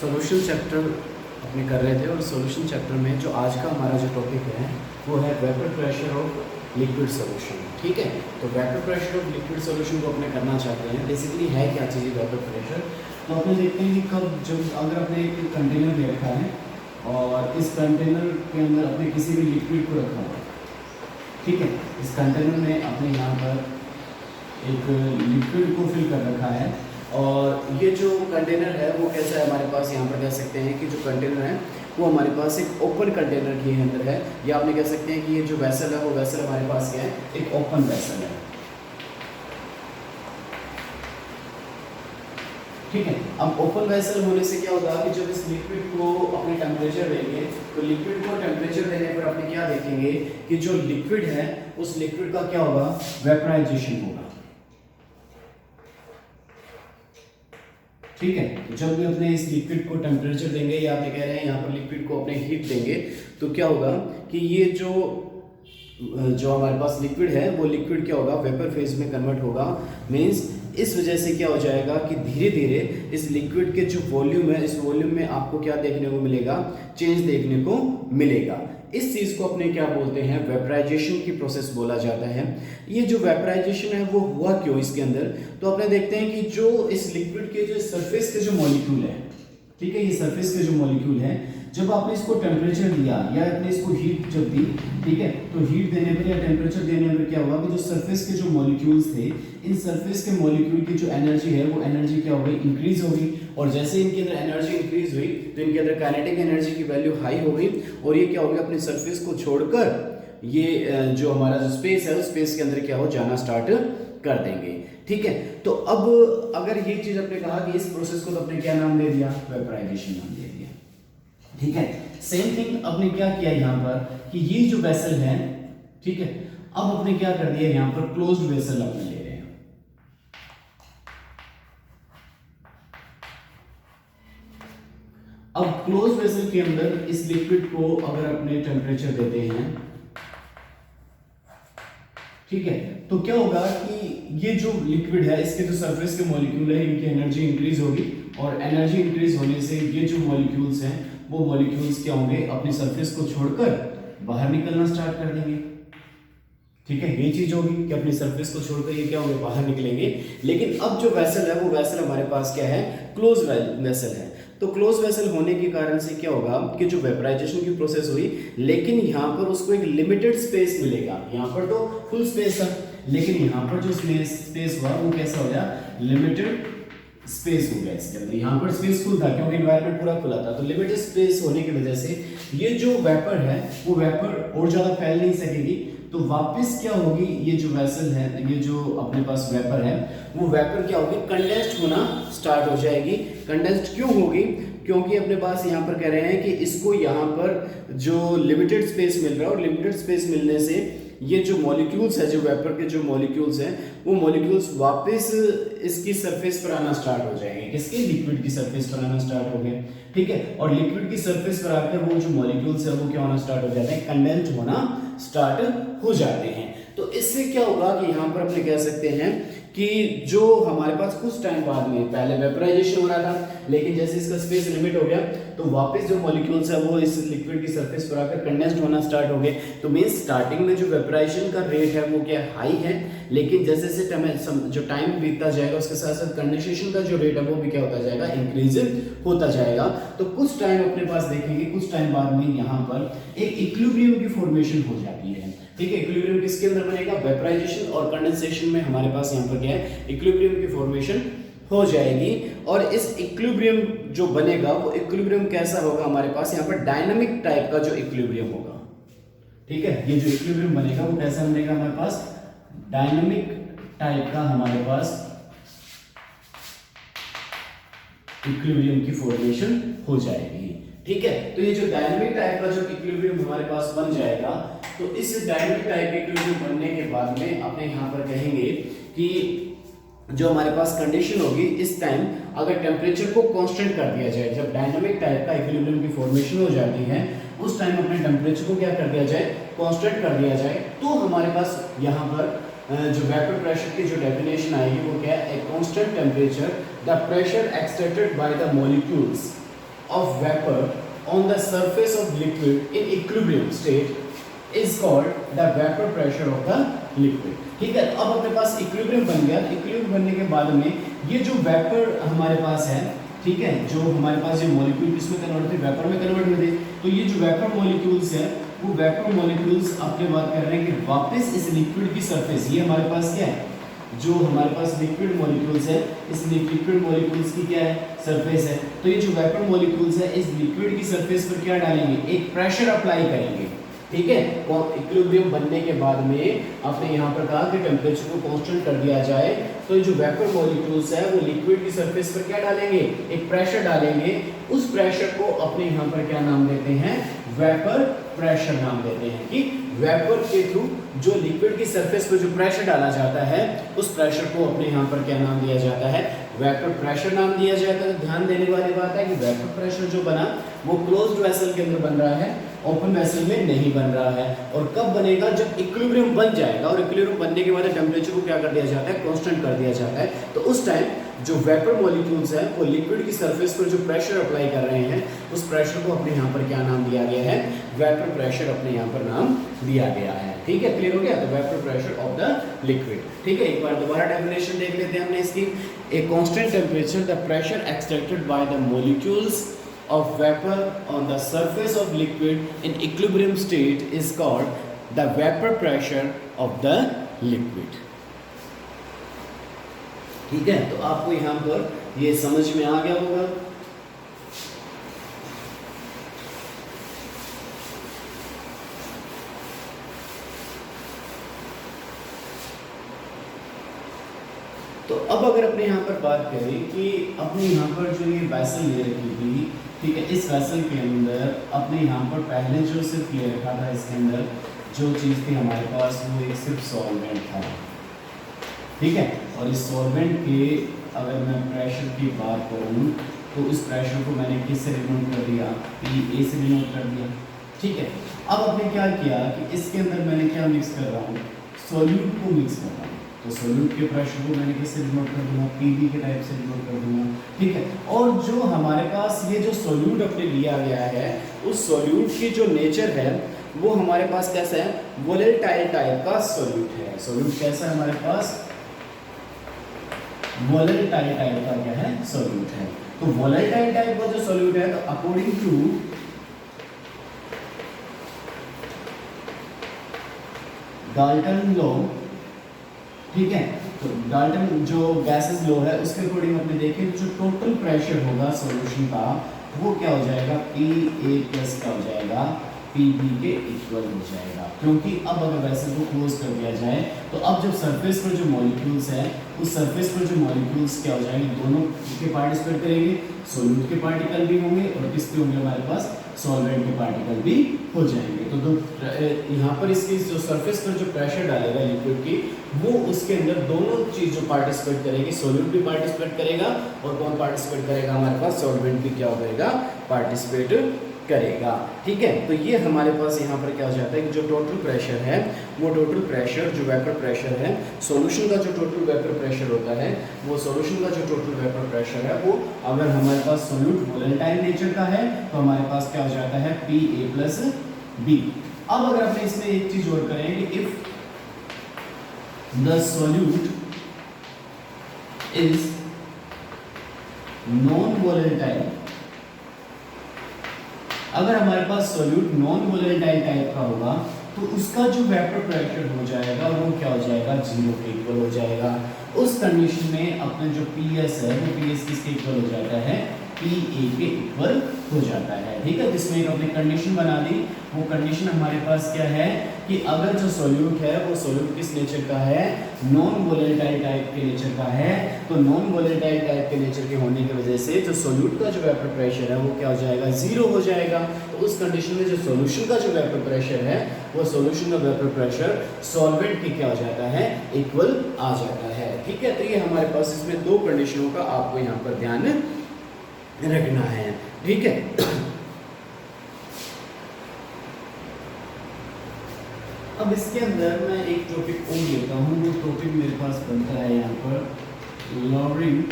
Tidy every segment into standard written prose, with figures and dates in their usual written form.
Solution chapter अपने कर रहे थे और सॉल्यूशन चैप्टर में जो आज का हमारा जो टॉपिक है वो है vapour pressure of liquid solution. ठीक है, तो vapour pressure of liquid solution को अपने करना चाहते हैं। बेसिकली है क्या चीज़ वेपर प्रेशर, तो अपने देखते हैं कि कब जब अगर अपने एक कंटेनर ले रखा है और इस कंटेनर के अंदर अपने किसी भी लिक्विड को रखा हुआ है, ठीक है, इस कंटेनर में अपने यहाँ पर एक लिक्विड को फिल कर रखा है और ये जो कंटेनर है वो कैसा है हमारे पास, यहाँ पर कह सकते हैं कि जो कंटेनर है वो हमारे पास एक ओपन कंटेनर के अंदर है, या आपने कह सकते हैं कि ये जो वेसल है वो वेसल हमारे पास क्या है, एक ओपन वेसल है। ठीक है, अब ओपन वेसल होने से क्या होगा कि जब इस लिक्विड को अपने टेम्परेचर देंगे तो लिक्विड को टेम्परेचर देने पर अपने क्या देखेंगे कि जो लिक्विड है उस लिक्विड का क्या होगा, वेपराइजेशन होगा। ठीक है, तो जब भी अपने इस लिक्विड को टेम्परेचर देंगे या आप कह रहे हैं यहाँ पर लिक्विड को अपने हीट देंगे तो क्या होगा कि ये जो हमारे पास लिक्विड है वो लिक्विड क्या होगा, वेपर फेज में कन्वर्ट होगा। मींस इस वजह से क्या हो जाएगा कि धीरे धीरे इस लिक्विड के जो वॉल्यूम है इस वॉल्यूम में आपको क्या देखने को मिलेगा, चेंज देखने को मिलेगा। इस चीज़ को अपने क्या बोलते हैं, वेपराइजेशन की प्रोसेस बोला जाता है। ये जो वेपराइजेशन है वो हुआ क्यों इसके अंदर, तो अपने देखते हैं कि जो इस लिक्विड के जो सरफेस के जो मॉलिक्यूल है, ठीक है, ये सरफेस के जो मॉलिक्यूल है, जब आपने इसको टेम्परेचर दिया या आपने इसको हीट जब दी, ठीक है, तो हीट देने पर या टेम्परेचर देने पर क्या हुआ कि जो सरफेस के जो मॉलिक्यूल्स थे, इन सरफेस के मॉलिक्यूल की जो एनर्जी है वो एनर्जी क्या हो गई, इंक्रीज हो गई। और जैसे इनके अंदर एनर्जी इंक्रीज हुई तो इनके अंदर काइनेटिक एनर्जी की वैल्यू हाई हो गई और ये क्या हो गया, अपने सरफेस को छोड़कर ये जो हमारा जो स्पेस है उस स्पेस के अंदर क्या हो जाना स्टार्ट कर देंगे। ठीक है, तो अब अगर ये चीज अपने कहा कि इस प्रोसेस को तो अपने क्या नाम दे दिया, वेपराइजेशन नाम दे दिया। ठीक है, सेम थिंग अपने क्या किया यहाँ पर कि ये जो वेसल है, ठीक है, अब अपने क्या कर दिया यहाँ पर क्लोज्ड वेसल अपने ले रहे हैं। अब क्लोज्ड वेसल के अंदर इस लिक्विड को अगर अपने टेम्परेचर देते हैं, ठीक है, तो क्या होगा कि ये जो लिक्विड है इसके जो सरफेस के मॉलिक्यूल है इनकी एनर्जी इंक्रीज होगी और एनर्जी इंक्रीज होने से ये जो मॉलिक्यूल्स हैं वो मॉलिक्यूल्स क्या होंगे, अपने सरफेस को छोड़कर बाहर निकलना स्टार्ट कर देंगे। ठीक है, ये चीज होगी कि अपनी सरफेस को छोड़कर ये क्या होंगे, बाहर निकलेंगे। लेकिन अब जो वेसल है वो वेसल हमारे पास क्या है, क्लोज वेसल है। तो क्लोज वेसल होने के कारण से क्या होगा कि जो वेपराइजेशन की प्रोसेस हुई, लेकिन यहाँ पर उसको एक लिमिटेड स्पेस मिलेगा। यहाँ पर तो फुल स्पेस था, लेकिन यहाँ पर जो स्पेस हुआ वो कैसा हो गया, लिमिटेड स्पेस हो गया इसके अंदर। यहाँ पर स्पेस फुल था क्योंकि एनवायरनमेंट पूरा खुला था, तो लिमिटेड स्पेस होने की वजह से ये जो वेपर है वो वेपर और ज्यादा फैल नहीं सकेगी। तो वापस क्या होगी, ये जो वेसल है, ये जो अपने पास वेपर है वो वेपर क्या होगी, कंडेंस्ड होना स्टार्ट हो जाएगी। कंडेंस्ड क्यों होगी, क्योंकि अपने पास यहाँ पर कह रहे हैं कि इसको यहाँ पर जो लिमिटेड स्पेस मिल रहा है और लिमिटेड स्पेस मिलने से ये जो मॉलिक्यूल्स है, जो वेपर के जो मॉलिक्यूल्स हैं वो मॉलिक्यूल्स वापस इसकी सरफेस पर आना स्टार्ट हो जाएंगे। किसके, लिक्विड की सरफेस पर आना स्टार्ट हो गए। ठीक है, और लिक्विड की सरफेस पर आकर वो जो मॉलिक्यूल्स है वो क्या होना स्टार्ट हो जाते हैं, कंडेंस्ड होना स्टार्ट हो जाते हैं। तो इससे क्या होगा कि यहाँ पर अपने कह सकते हैं कि जो हमारे पास कुछ टाइम बाद में पहले वेपराइजेशन हो रहा था, लेकिन जैसे इसका स्पेस लिमिट हो गया तो वापस जो मॉलिक्यूल्स है वो इस लिक्विड की सरफेस पर आकर कंडेंस्ड होना स्टार्ट हो गए। तो मींस स्टार्टिंग में जो वेपराइजेशन का रेट है वो क्या हाई है, लेकिन जैसे जैसे जो टाइम बीतता जाएगा उसके साथ साथ कंडेंसेशन का जो रेट है वो भी क्या होता जाएगा, इंक्रीज होता जाएगा। तो कुछ टाइम अपने पास देखेंगे, कुछ टाइम बाद में यहाँ पर एक इक्विलिब्रियम की फॉर्मेशन हो जाती है। ठीक है, इक्विलिब्रियम किसके अंदर बनेगा, वेपराइजेशन और कंडेंसेशन में हमारे पास यहाँ पर क्या है, इक्विलिब्रियम की फॉर्मेशन हो जाएगी। और इस इक्विलिब्रियम जो बनेगा वो इक्विलिब्रियम कैसा होगा, हमारे पास यहाँ पर डायनामिक टाइप का जो इक्विलिब्रियम होगा। ठीक है, ये जो इक्विलिब्रियम बनेगा वो कैसा बनेगा, हमारे पास डायनामिक टाइप का हमारे पास इक्विलिब्रियम की फॉर्मेशन हो जाएगी। ठीक है, तो ये जो डायनामिक टाइप का जो इक्विलिब्रियम हमारे पास बन जाएगा, तो इस डायनामिक टाइप के इक्विलिब्रियम बनने के बाद में अपने यहाँ पर कहेंगे कि जो हमारे पास कंडीशन होगी इस टाइम अगर टेम्परेचर को कांस्टेंट कर दिया जाए, जब डायनामिक टाइप का इक्विलिब्रियम की फॉर्मेशन हो जाती है उस टाइम अपने टेम्परेचर को क्या कर दिया जाए, कांस्टेंट कर दिया जाए, तो हमारे पास यहाँ पर जो वेपर प्रेशर की जो डेफिनेशन आएगी वो क्या है, a constant temperature the pressure exerted by the molecules of vapor on the surface of liquid in equilibrium state is called the vapor pressure of the liquid। ठीक है, अब अपने पास इक्विलिब्रियम बन गया। इक्विलिब्रियम बनने के बाद में ये जो वेपर हमारे पास है, ठीक है, जो हमारे पास ये मॉलिक्यूल किसमें कन्वर्ट थे, वेपर में कन्वर्ट हुए थे। तो ये जो वेपर मॉलिक्यूल्स है वो वेपर मॉलिक्यूल्स अपने बात कर रहे हैं कि वापस इस लिक्विड की सरफेस, ये हमारे पास क्या है, जो हमारे पास लिक्विड मॉलिक्यूल्स है, इस लिक्विड मॉलिक्यूल्स की क्या है, सरफेस है। तो ये जो वेपर मॉलिक्यूल्स है इस लिक्विड की सरफेस पर क्या डालेंगे, एक प्रेशर अप्लाई करेंगे। ठीक है, और इक्विलिब्रियम बनने के बाद में आपने यहाँ पर कहा कि टेम्परेचर को कांस्टेंट कर दिया जाए। तो जो वेपर मॉलिक्यूल्स है वो लिक्विड की सरफेस पर क्या डालेंगे, एक प्रेशर डालेंगे। उस प्रेशर को अपने यहाँ पर क्या नाम देते हैं, वेपर प्रेशर नाम देते हैं। कि वेपर के थ्रू जो लिक्विड की सरफेस पर जो प्रेशर डाला जाता है उस प्रेशर को अपने यहाँ पर क्या नाम दिया जाता है, वेपर प्रेशर नाम दिया जाता है। तो ध्यान देने वाली बात है कि वेपर प्रेशर जो बना वो क्लोज्ड वेसल के अंदर बन रहा है, ओपन वेसल में नहीं बन रहा है। और कब बनेगा, जब इक्विलिब्रियम बन जाएगा। और इक्विलिब्रियम बनने के बाद टेम्परेचर को क्या कर दिया जाता है, कांस्टेंट कर दिया जाता है। तो उस टाइम जो वेपर मॉलिक्यूल्स है वो लिक्विड की सरफेस पर जो प्रेशर अप्लाई कर रहे हैं उस प्रेशर को अपने यहाँ पर क्या नाम दिया गया है, वेपर प्रेशर अपने यहाँ पर नाम दिया गया है। ठीक है, क्लियर हो गया। तो vapour pressure of the liquid. ठीक है, एक बार दोबारा डेफिनेशन देख लेते हैं हमने इसकी। A constant temperature the pressure extracted by the molecules of vapor on the surface of liquid in equilibrium state is called the vapor pressure of the liquid। ठीक है, तो आपको यहाँ पर ये समझ में आ गया होगा। तो अब अगर अपने यहाँ पर बात करें कि अपने यहाँ पर जो ये वैसल ले रखी थी, ठीक है, इस वेसल के अंदर अपने यहाँ पर पहले जो सिर्फ ले रखा था, इसके अंदर जो चीज़ थी हमारे पास वो एक सिर्फ सॉल्वेंट था। ठीक है, और इस सॉल्वेंट के अगर मैं प्रेशर की बात करूँ तो इस प्रेशर को मैंने किससे डिनोट कर दिया, PA से डिनोट कर दिया। ठीक है, अब आपने क्या किया कि इसके अंदर मैंने क्या मिक्स कर रहा हूँ, सॉल्यूट को मिक्स कर रहा हूँ। तो सॉल्यूट के प्रेशर को मैंने किससे डिनोट कर दूंगा, PB के टाइप से डिनोट कर दूंगा। ठीक है, और जो हमारे पास ये जो सॉल्यूट अपने लिया गया है उस सॉल्यूट की जो नेचर है वो हमारे पास कैसा है, वोलेटाइल टाइप का सॉल्यूट है। सॉल्यूट कैसा है हमारे पास, वोलेटाइल टाइप का क्या है, सॉल्यूट है। तो वोलेटाइल टाइप का जो सॉल्यूट है, तो अकॉर्डिंग टू डाल्टन लॉ, ठीक है, तो डाल्टन जो गैसेस लॉ है उसके अकॉर्डिंग अपने देखें जो टोटल प्रेशर होगा सॉल्यूशन का वो क्या हो जाएगा, PA प्लस क्या हो जाएगा, PB के इक्वल हो जाएगा। क्योंकि अब अगर वैसे को क्लोज कर दिया जाए तो अब जब सरफेस पर जो मॉलिक्यूल्स हैं उस सरफेस पर जो मॉलिक्यूल्स क्या हो जाएंगे, दोनों के पार्टिसिपेट करेंगे, सॉल्यूट के पार्टिकल भी होंगे और किसके होंगे, हमारे पास सॉल्वेंट के पार्टिकल भी हो जाएंगे। तो यहाँ पर इसकी जो सरफेस पर जो प्रेशर डालेगा लिक्विड की वो उसके अंदर दोनों चीज जो पार्टिसिपेट करेगी, सॉल्यूट भी पार्टिसिपेट करेगा और कौन पार्टिसिपेट करेगा, हमारे पास सॉल्वेंट भी क्या करेगा, पार्टिसिपेट करेगा। ठीक है, तो ये हमारे पास यहाँ पर क्या हो जाता है कि जो टोटल प्रेशर है वो टोटल प्रेशर जो वेपर प्रेशर है, सॉल्यूशन का जो टोटल वेपर प्रेशर होता है वो सॉल्यूशन का जो टोटल वेपर प्रेशर है वो अगर हमारे पास सॉल्यूट वोलेटाइल नेचर का है तो हमारे पास क्या हो जाता है, PA प्लस B। अब अगर अपने इसमें एक चीज और करें कि if the solute is non volatile, अगर हमारे पास सॉल्यूट नॉन वोलेटाइल टाइप का होगा तो उसका जो वेपर प्रेशर हो जाएगा वो क्या हो जाएगा, 0 के इक्वल हो जाएगा। उस कंडीशन में अपना जो PS है वो PS किसके इक्वल हो जाता है, PA के इक्वल हो जाता है। ठीक है, जिसमें एक अपने कंडीशन बना दी। वो कंडीशन हमारे पास क्या है कि अगर जो सॉल्यूट है वो सॉल्यूट किस नेचर का है, नॉन वोलेटाइल टाइप के नेचर का है। तो नॉन वोलेटाइल टाइप के नेचर के होने की वजह से जो सॉल्यूट का जो वेपर प्रेशर है वो क्या हो जाएगा, 0 हो जाएगा। तो उस कंडीशन में जो सॉल्यूशन का जो वेपर प्रेशर है वो सॉल्यूशन का वेपर प्रेशर सॉल्वेंट के क्या हो जाता है, इक्वल आ जाता है। ठीक है, तो ये हमारे पास इसमें दो कंडीशनों का आपको यहाँ पर ध्यान रखना है। ठीक है, अब इसके अंदर मैं एक टॉपिक और लेता हूँ। वो टॉपिक मेरे पास बनता है यहाँ पर लॉरिंग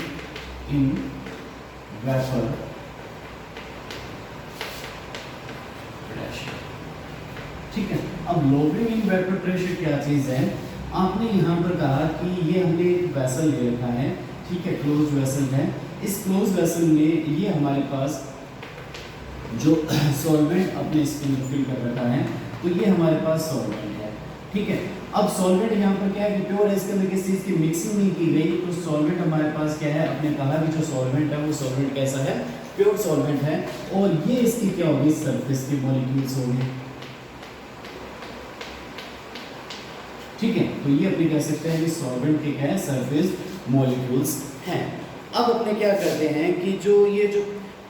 इन वेपर ठीक है। अब लोअरिंग इन वेपर प्रेशर क्या चीज़ है, आपने यहाँ पर कहा कि ये हमने एक वेसल ले रखा है, ठीक है, क्लोज वेसल है। इस क्लोज वेसल में ये हमारे पास जो सॉल्वेंट अपने इसके अंदर फिल कर रखा है, तो ये हमारे पास सॉल्वेंट है, ठीक है। अब सॉल्वेंट यहाँ पर क्या है कि प्योर है, इसके अंदर किसी चीज़ की मिक्सिंग नहीं की गई, तो सॉल्वेंट हमारे पास क्या है, अपने कहा कि जो सॉल्वेंट है वो सॉल्वेंट कैसा है, प्योर सॉल्वेंट है। और ये इसकी क्या होगी, सरफेस के मॉलिक्यूल्स होंगे, ठीक है। तो ये अपने कह सकते हैं कि सॉल्वेंट के क्या है, सरफेस मॉलिक्यूल्स हैं। अब अपने क्या करते हैं कि जो ये जो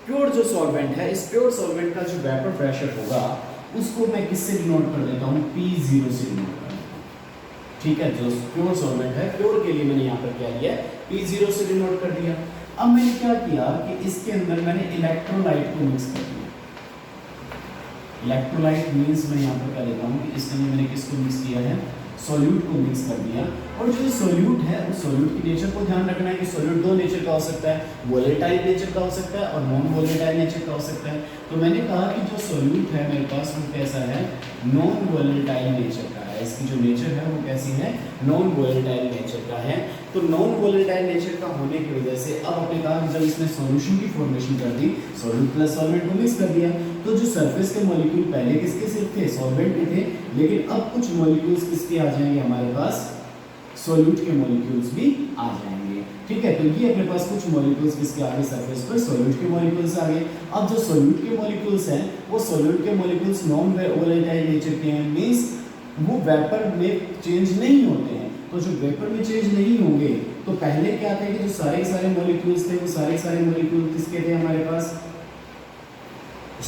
प्योर जो सॉल्वेंट है, इस प्योर सॉल्वेंट का जो वेपर प्रेशर होगा उसको मैं किससे डिनोट कर देता हूँ, P0 से डिनोट कर देता हूँ, ठीक है। जो प्योर सॉल्वेंट है, प्योर के लिए मैंने यहाँ पर क्या किया, P0 से डिनोट कर दिया। अब मैंने क्या किया कि इसके अंदर मैंने इलेक्ट्रोलाइट को मिक्स कर दिया। इलेक्ट्रोलाइट मीन्स मैं यहाँ पर क्या लेता हूँ कि इसके अंदर मैंने किसको मिक्स किया है, सॉल्यूट को मिक्स कर दिया। और जो सॉल्यूट है उस सॉल्यूट की नेचर को ध्यान रखना है कि सॉल्यूट दो नेचर का हो सकता है, वोलेटाइल नेचर का हो सकता है और नॉन वोलेटाइल नेचर का हो सकता है। तो मैंने कहा कि जो सॉल्यूट है मेरे पास वो कैसा है, नॉन वोलेटाइल नेचर का है। इसकी जो नेचर है वो कैसी है, नॉन वोलेटाइल नेचर का है। तो नॉन वोलेटाइल नेचर का होने की वजह से अब अपने कहा कि जब इसने सॉल्यूशन की फॉर्मेशन कर दी, सॉल्यूट प्लस सॉल्वेंट को मिक्स कर दिया, तो जो सरफेस के मॉलिक्यूल पहले किसके सिर्फ थे, सॉल्वेंट के थे, लेकिन अब कुछ मॉलिक्यूल्स किसके आ जाएंगे हमारे पास, सॉल्यूट के मॉलिक्यूल्स भी आ जाएंगे, ठीक है। तो ये अपने पास कुछ मॉलिक्यूल्स किसके आगे, सरफेस पर सॉल्यूट के मॉलिक्यूल्स आ गए। अब जो सॉल्यूट के मॉलिक्यूल्स हैं वो सॉल्यूट के मॉलिक्यूल्स नॉन वोलेटाइल नेचर के हैं, मींस वो वेपर में चेंज नहीं होते हैं। तो जो वेपर में चेंज नहीं होंगे तो पहले क्या था कि जो सारे मॉलिक्यूल्स थे वो सारे मॉलिक्यूल किसके थे हमारे पास,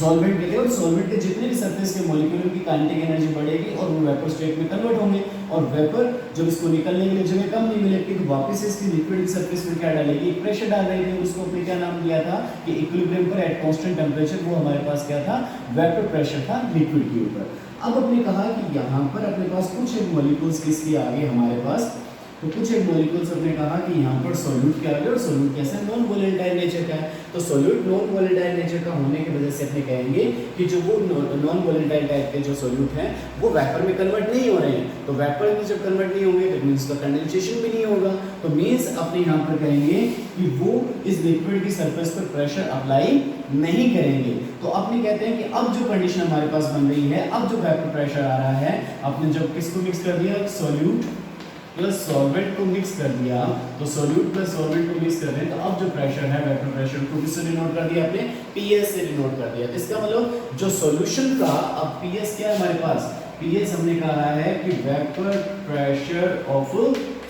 सॉल्वेंट के थे। और सॉल्वेंट के जितने भी सरफेस के मॉलिक्यूल की काइनेटिक एनर्जी बढ़ेगी और वो वेपर स्टेट में कन्वर्ट होंगे। और वेपर जब इसको निकलने के लिए जगह कम नहीं मिलेगी तो वापस इसकी लिक्विड सरफेस में क्या डालेगी, प्रेशर डाल रही थी। उसको अपने क्या नाम दिया था कि इक्विलिब्रियम पर एट कांस्टेंट टेंपरेचर वो हमारे पास क्या था, वेपर प्रेशर था लिक्विड के ऊपर। अब अपने कहा कि यहाँ पर अपने पास कुछ एक मॉलिक्यूल्स किसके आगे हमारे पास, तो कुछ एक मॉलिक्यूल्स अपने कहा कि यहाँ पर सॉल्यूट के आगे, और सॉल्यूट कैसा है, नॉन वोलेटाइल नेचर का है। तो सॉल्यूट नॉन वोलेटाइल नेचर का होने की वजह से अपने कहेंगे कि जो वो नॉन वोलेटाइल टाइप के जो सॉल्यूट हैं वो वेपर में कन्वर्ट नहीं हो रहे हैं। तो वेपर में जब कन्वर्ट नहीं होंगे तो मीन्स का कंडेंसेशन भी नहीं होगा। तो मीन्स अपने यहाँ पर कहेंगे कि वो इस लिक्विड की सरफेस पर प्रेशर अप्लाई नहीं करेंगे। तो अपने कहते हैं कि अब जो कंडीशन हमारे पास बन रही है, अब जो वेपर प्रेशर आ रहा है, आपने जब किसको मिक्स कर दिया, सॉल्यूट प्लस सॉल्वेंट को मिक्स कर दिया, तो सॉल्यूट प्लस सॉल्वेंट को मिक्स कर रहे हैं, तो अब जो प्रेशर है वेपर प्रेशर को किससे डिनोट कर दिया आपने, PS से डिनोट कर दिया। इसका मतलब जो सॉल्यूशन का अब PS क्या है हमारे पास, PS हमने कहा है कि वेपर प्रेशर ऑफ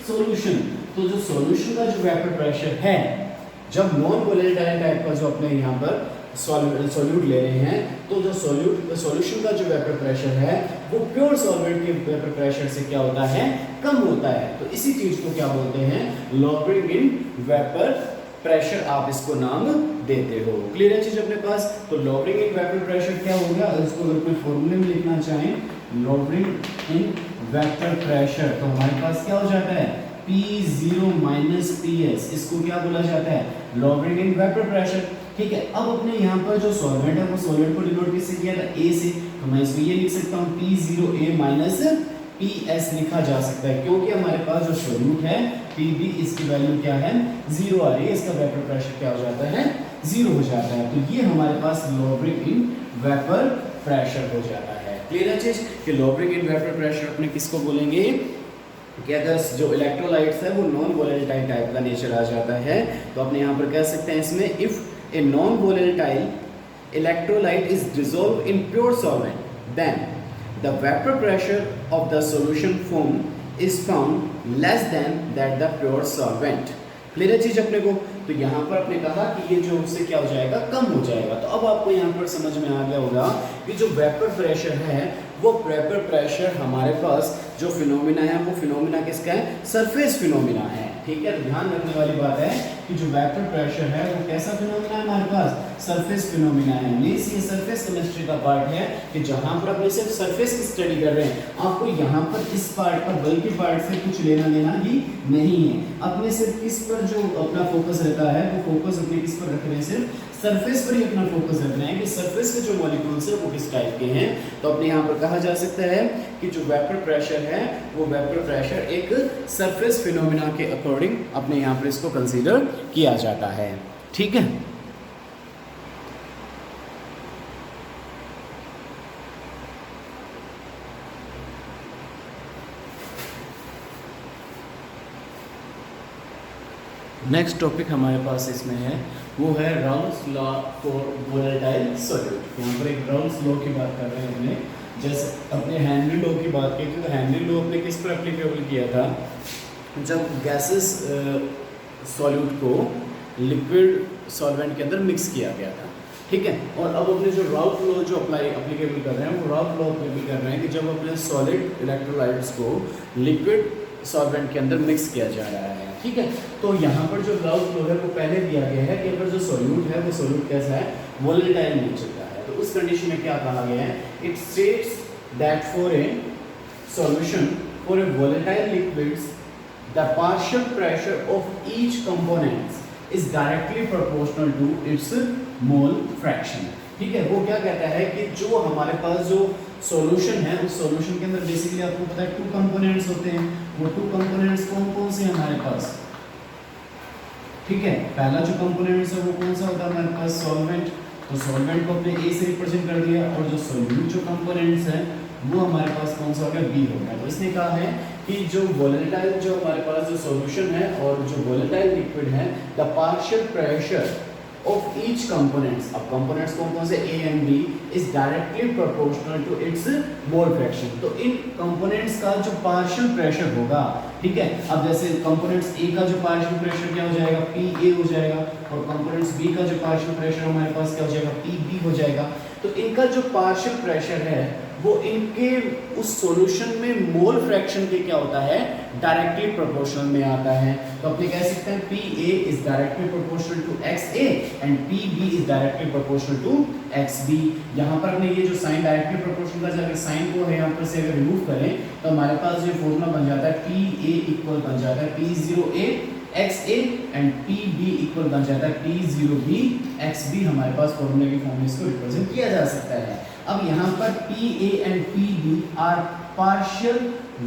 सॉल्यूशन। तो जो सॉल्यूशन का जो वेपर प्रेशर है, जब नॉन वोलेटाइल टाइप का जो अपने यहाँ पर सॉल्यूट ले रहे हैं, तो जो सॉल्यूशन का जो वेपर प्रेशर है वो प्योर सॉल्वेंट के वेपर प्रेशर से क्या होता है, कम होता है। तो इसी चीज को क्या बोलते हैं, लॉवरिंग इन वेपर प्रेशर, आप इसको नाम देते हो। क्लियर है चीज अपने पास। तो लॉवरिंग इन वेपर प्रेशर क्या हो गया, इसको अगर कोई फॉर्मूले में लिखना चाहें, लॉवरिंग इन वेपर प्रेशर, तो हमारे पास क्या हो जाता है, P0 माइनस PS, इसको क्या बोला जाता है, लॉवरिंग इन वेपर प्रेशर। ठीक है। अब अपने यहाँ पर जो सॉल्वेंट है वो सॉल्वेंट को डिनोट किससे किया था, A से, तो मैं इसको ये लिख सकता हूँ P0A माइनस PS लिखा जा सकता है, क्योंकि हमारे पास जो सॉल्यूट है PB, इसकी वैल्यू क्या है, 0 आ रही है, इसका वेपर प्रेशर क्या हो जाता है, 0 हो जाता है। तो ये हमारे पास लॉवरिंग इन वेपर प्रेशर हो जाता है। क्लियर है चीज कि लॉवरिंग इन वेपर प्रेशर अपने किसको बोलेंगे कि अगर जो इलेक्ट्रोलाइट्स है वो नॉन वोलेटाइल टाइप का नेचर आ जाता है, तो अपने यहाँ पर कह सकते हैं इसमें, if a non-volatile electrolyte is dissolved in pure solvent, then the vapor pressure of the solution form is found less than that the pure solvent। Clear है चीज अपने को। तो यहाँ पर आपने कहा कि ये जो उससे क्या हो जाएगा, कम हो जाएगा। तो अब आपको यहाँ पर समझ में आ गया होगा कि जो वेपर प्रेशर है वो वेपर प्रेशर हमारे पास जो फिनोमिना है वो फिनोमिना किसका है, सरफेस फिनोमिना है। ठीक है। तो ध्यान रखने वाली बात है कि जो वेपर प्रेशर है वो कैसा फिनोमिना है हमारे पास, सरफेस फिनोमिना है। मींस ये सरफेस केमिस्ट्री का पार्ट है कि जहां पर अपने सिर्फ सरफेस की स्टडी कर रहे हैं, आपको यहाँ पर इस पार्ट पर बल्कि पार्ट से कुछ लेना देना ही नहीं है। अपने सिर्फ किस पर जो अपना फोकस रहता है, वो फोकस अपने किस पर रख रहे हैं, सिर्फ सरफेस पर ही अपना फोकस रख रहे हैं कि सरफेस के जो मॉलिक्यूल्स है वो किस टाइप के हैं। तो अपने यहाँ पर कहा जा सकता है कि जो वेपर प्रेशर है वो वेपर प्रेशर एक सरफेस फिनोमिना के अकॉर्डिंग अपने यहाँ पर इसको कंसीडर किया जाता है। ठीक है, नेक्स्ट टॉपिक हमारे पास इसमें है वो है Raoult's law for volatile solute. यहाँ पर एक राउल्स लॉ की बात कर रहे हैं अपने, जैसे अपने हेनरी लॉ की बात की थी, तो हेनरी लॉ अपने किस पर एप्लीकेबल किया था, जब गैसेस सॉल्यूट को लिक्विड सॉल्वेंट के अंदर मिक्स किया गया था। ठीक है, और अब अपने जो राउल्स लॉ जो एप्लीकेबल कर रहे हैं वो राउल्स लॉ एप्लीकेबल कर रहे हैं कि जब अपने सॉलिड इलेक्ट्रोलाइट्स को लिक्विड सॉल्वेंट के अंदर मिक्स किया जा रहा है। ठीक है, तो यहाँ पर जो राउल्स लॉ है वो पहले दिया गया है कि अगर जो सॉल्यूट है वो सॉल्यूट कैसा है, वोलेटाइल नेचर का है। तो उस कंडीशन में क्या कहा गया है, it states that for a solution for a volatile liquids the partial pressure of each component is directly proportional to its mole fraction. ठीक है, वो क्या कहता है कि जो हमारे पास जो सॉल्यूशन है उस सॉल्यूशन के अंदर बेसिकली आपको पता है 2 कंपोनेंट्स होते हैं। वो 2 कंपोनेंट्स कौन कौन से हैं हमारे पास, ठीक है, पहला जो कंपोनेंट्स है वो कौन सा होता है हमारे पास, सॉल्वेंट। तो सॉल्वेंट को अपने ए से रिप्रेजेंट कर दिया, और जो सॉल्यूट जो कंपोनेंट्स हैं वो हमारे पास कौन सा हो गया, बी हो गया। तो इसने कहा है कि जो वोलेटाइल जो हमारे पास जो सॉल्यूशन है और जो वोलेटाइल लिक्विड है, the partial pressure of each components, अब components कौन कौन से A and B is directly proportional to its mole fraction। तो इन components का जो partial pressure होगा, ठीक है, अब जैसे components A का जो partial pressure क्या हो जाएगा, PA हो जाएगा, और components B का जो partial pressure हमारे पास क्या हो जाएगा, PB हो जाएगा। तो इनका जो partial pressure है वो इनके उस सॉल्यूशन में मोल फ्रैक्शन के क्या होता है, डायरेक्टली प्रोपोर्शनल में आता है। तो अपने कह सकते हैं PA is directly proportional to XA and PB is directly proportional to XB। यहाँ पर हमने ये जो साइन डायरेक्टली प्रोपोर्शनल का अगर साइन को है यहाँ पर से अगर रिमूव करें तो हमारे पास ये फॉर्मूला बन जाता है PA इक्वल बन जाता है P0A XA and PB equal बन जाता है P0B XB। हमारे पास फॉर्मूले की फॉर्म में इसको रिप्रेजेंट किया जा सकता है। अब यहाँ पर PA and PB are partial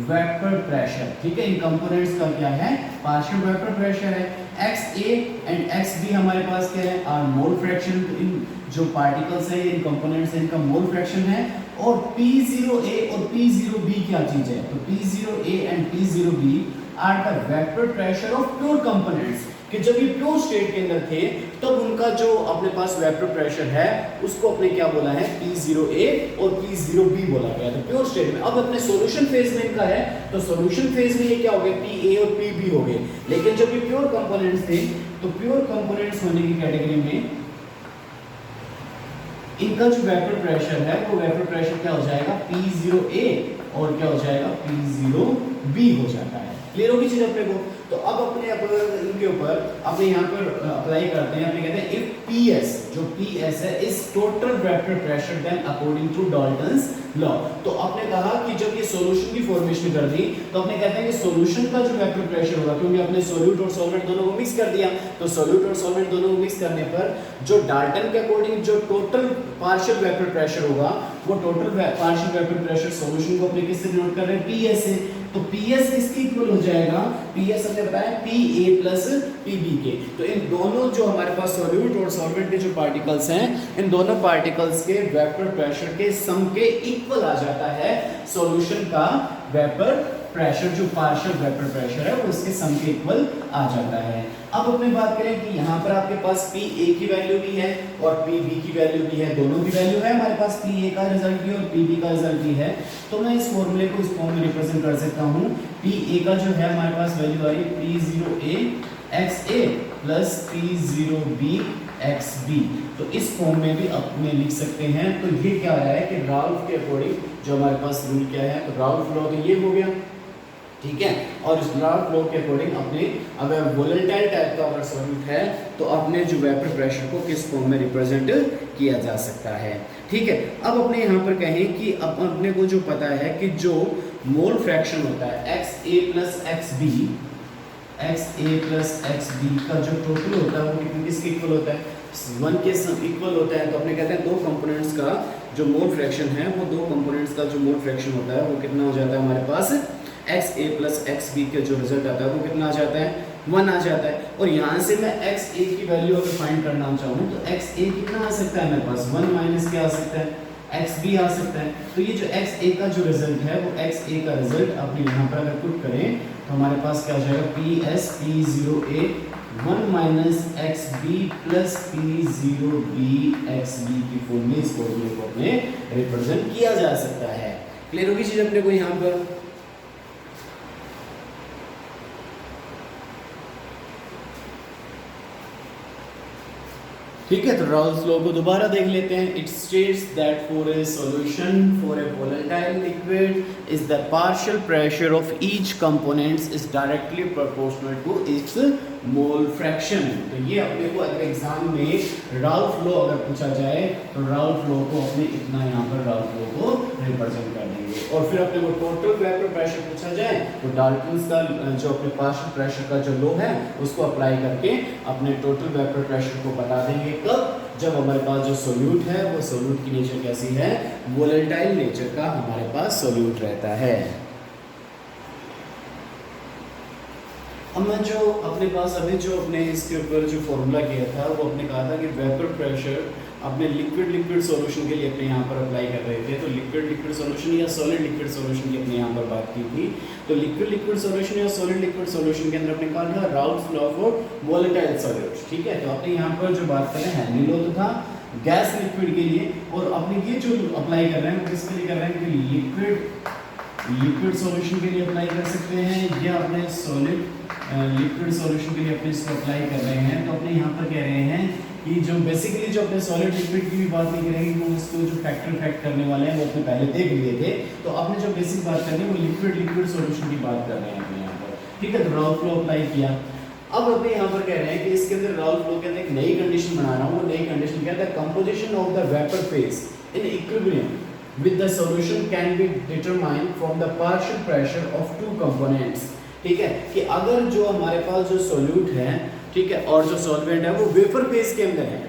vapour pressure, ठीक है, इन कंपोनेंट्स का क्या है, पार्शियल वेपर प्रेशर है। XA एंड XB हमारे पास क्या है, आर मोल फ्रैक्शन। इन जो पार्टिकल्स है इन कंपोनेंट्स है इनका मोल फ्रैक्शन है। और P0A और P0B क्या चीज है, तो P0A and P0B are the vapour pressure of pure components, कि जब ये प्योर स्टेट के अंदर थे तब उनका जो अपने पास वेपर प्रेशर है उसको अपने क्या बोला है, P0A और P0B बोला गया था प्योर स्टेट में। अब अपने सॉल्यूशन फेज में इनका है तो सॉल्यूशन फेज में ये क्या हो गया, PA और PB हो गए। लेकिन जब ये प्योर कंपोनेंट्स थे तो प्योर कंपोनेंट्स होने की कैटेगरी में इनका जो वेपर प्रेशर है वो वेपर प्रेशर क्या हो जाएगा, P0A और क्या हो जाएगा, P0B हो जाता है। क्लियर होगी चीज अपने को। तो अब अपने इनके ऊपर अपने यहाँ पर अप्लाई करते हैं, अपने कहते हैं इफ PS जो PS है is total vapour pressure then according to Dalton's law. तो आपने कहा कि जब ये सॉल्यूशन की फॉर्मेशन कर दी तो अपने कहते हैं कि सॉल्यूशन का जो वेपर प्रेशर होगा, क्योंकि आपने सॉल्यूट और सॉल्वेंट दोनों को मिक्स कर दिया, तो सॉल्यूट और सॉल्वेंट दोनों को मिक्स करने पर जो डाल्टन के अकॉर्डिंग जो टोटल पार्शियल वेपर प्रेशर होगा वो total partial vapour pressure solution को अपने किससे डिनोट कर रहे हैं, PS से। तो PS किसके इक्वल हो जाएगा, PS हमने बताया PA प्लस PB के। तो इन दोनों जो हमारे पास सॉल्यूट और सॉल्वेंट के जो पार्टिकल्स हैं इन दोनों पार्टिकल्स के वेपर प्रेशर के सम के इक्वल आ जाता है सॉल्यूशन का वेपर प्रेशर, जो पार्शियल वेपर प्रेशर है वो इसके सम के इक्वल आ जाता है। अब अपने बात करें कि यहाँ पर आपके पास PA की वैल्यू भी है और PB की वैल्यू भी है, दोनों की वैल्यू है हमारे पास, PA का रिजल्ट भी और PB का रिजल्ट भी है। तो मैं इस फॉर्मूले को इस फॉर्म में रिप्रेजेंट कर सकता हूँ। PA का जो है हमारे पास वैल्यू आ रही है P0A XA plus P0B XB। तो इस फॉर्म में भी अपने लिख सकते हैं। तो ये क्या आ रहा है कि राल्फ के अकॉर्डिंग जो हमारे पास रूल क्या है, तो राल्फ लॉ तो ये हो गया, ठीक है। और इस राल्फ लॉ के अकॉर्डिंग अपने अगर वोलेटाइल टाइप का अगर सॉल्यूट है तो अपने जो वेपर प्रेशर को किस फॉर्म में रिप्रेजेंट किया जा सकता है। ठीक है, अब अपने यहाँ पर कहें कि अब अपने को जो पता है कि जो मोल फ्रैक्शन होता है XA plus XB, XA plus XB का जो टोटल होता है वो किसके इक्वल होता है, 1 के इक्वल होता है। तो अपने कहते हैं दो कंपोनेंट्स का जो मोल फ्रैक्शन है वो दो कंपोनेंट्स का जो मोल फ्रैक्शन होता है वो कितना हो जाता है हमारे पास, XA प्लस XB का जो रिजल्ट आता है वो कितना आ जाता है, 1 आ जाता है। और यहाँ से मैं XA की वैल्यू अगर फाइंड करना चाहूँ तो XA कितना आ सकता है मेरे पास, 1 माइनस क्या आ सकता है, XB आ सकता है। तो ये जो XA का जो रिजल्ट है वो XA का रिजल्ट अपने यहाँ पर अगर पुट करें तो हमारे पास क्या आ जाएगा, PS P0A 1 minus XB plus P0B XB की फॉर्म में इस फॉर्मूले को अपने रिप्रेजेंट किया जा सकता है। क्लियर होगी चीज अपने को यहाँ पर। ठीक है, तो राल्फ लॉ को दोबारा देख लेते हैं। It states that for a solution for a volatile liquid is the partial pressure of each components is directly proportional to its mole fraction. तो ये अपने को अगर एग्जाम में राल्फ लॉ अगर पूछा जाए तो राल्फ लॉ को अपने इतना यहाँ पर राल्फ लॉ को रिप्रेजेंट कर देंगे। और फिर अपने को टोटल वेपर प्रेशर पूछा जाए तो डाल्टन्स का जो अपने पार्शियल प्रेशर का जो लॉ है उसको अप्लाई करके अपने टोटल वेपर प्रेशर को बता देंगे। कब, जब हमारे पास जो सोल्यूट है वो सोल्यूट की नेचर कैसी है, वोलेटाइल नेचर का हमारे पास सोल्यूट रहता है। अब मैं जो अपने पास अभी जो अपने इसके ऊपर जो फॉर्मूला किया था वो अपने कहा था कि वेपर प्रेशर अपने लिक्विड सॉल्यूशन के लिए अपने यहाँ पर अप्लाई कर रहे थे। तो लिक्विड सॉल्यूशन या सॉलिड लिक्विड सॉल्यूशन की अपने यहाँ पर बात की थी। तो लिक्विड सॉल्यूशन या सॉलिड लिक्विड सॉल्यूशन के अंदर अपने कहा था Ralph law for volatile solute. ठीक है, तो अपने यहाँ पर जो बात करें हेनरी लॉ तो था गैस लिक्विड के लिए, और अपने ये जो अप्लाई कर रहे हैं वो किसके लिए कर रहे हैं कि लिक्विड सॉल्यूशन के लिए अप्लाई कर सकते हैं या अपने सॉलिड लिक्विड सॉल्यूशन के लिए अपने इसको अप्लाई कर रहे हैं। तो अपने यहाँ पर कह रहे हैं कि जो बेसिकली जो अपने सॉलिड लिक्विड की भी बात नहीं करेंगे, वो इसको जो फैक्ट करने वाले हैं वो अपने पहले देख लिए थे। तो आपने जो बेसिक बात करनी है वो लिक्विड सॉल्यूशन की बात कर रहे हैं अपने यहाँ पर। ठीक है, तो राल्फ लॉ अप्लाई किया। अब अपने यहाँ पर कह रहे हैं कि इसके अंदर राल्फ लॉ के अंदर एक नई कंडीशन बना रहा हूँ। वो नई कंडीशन क्या है, composition of the vapour phase in equilibrium with the solution can be determined from the partial pressure of two components। ठीक है, कि अगर जो हमारे पास जो सोल्यूट है, ठीक है, और जो सॉल्वेंट है वो वेपर फेज के अंदर है।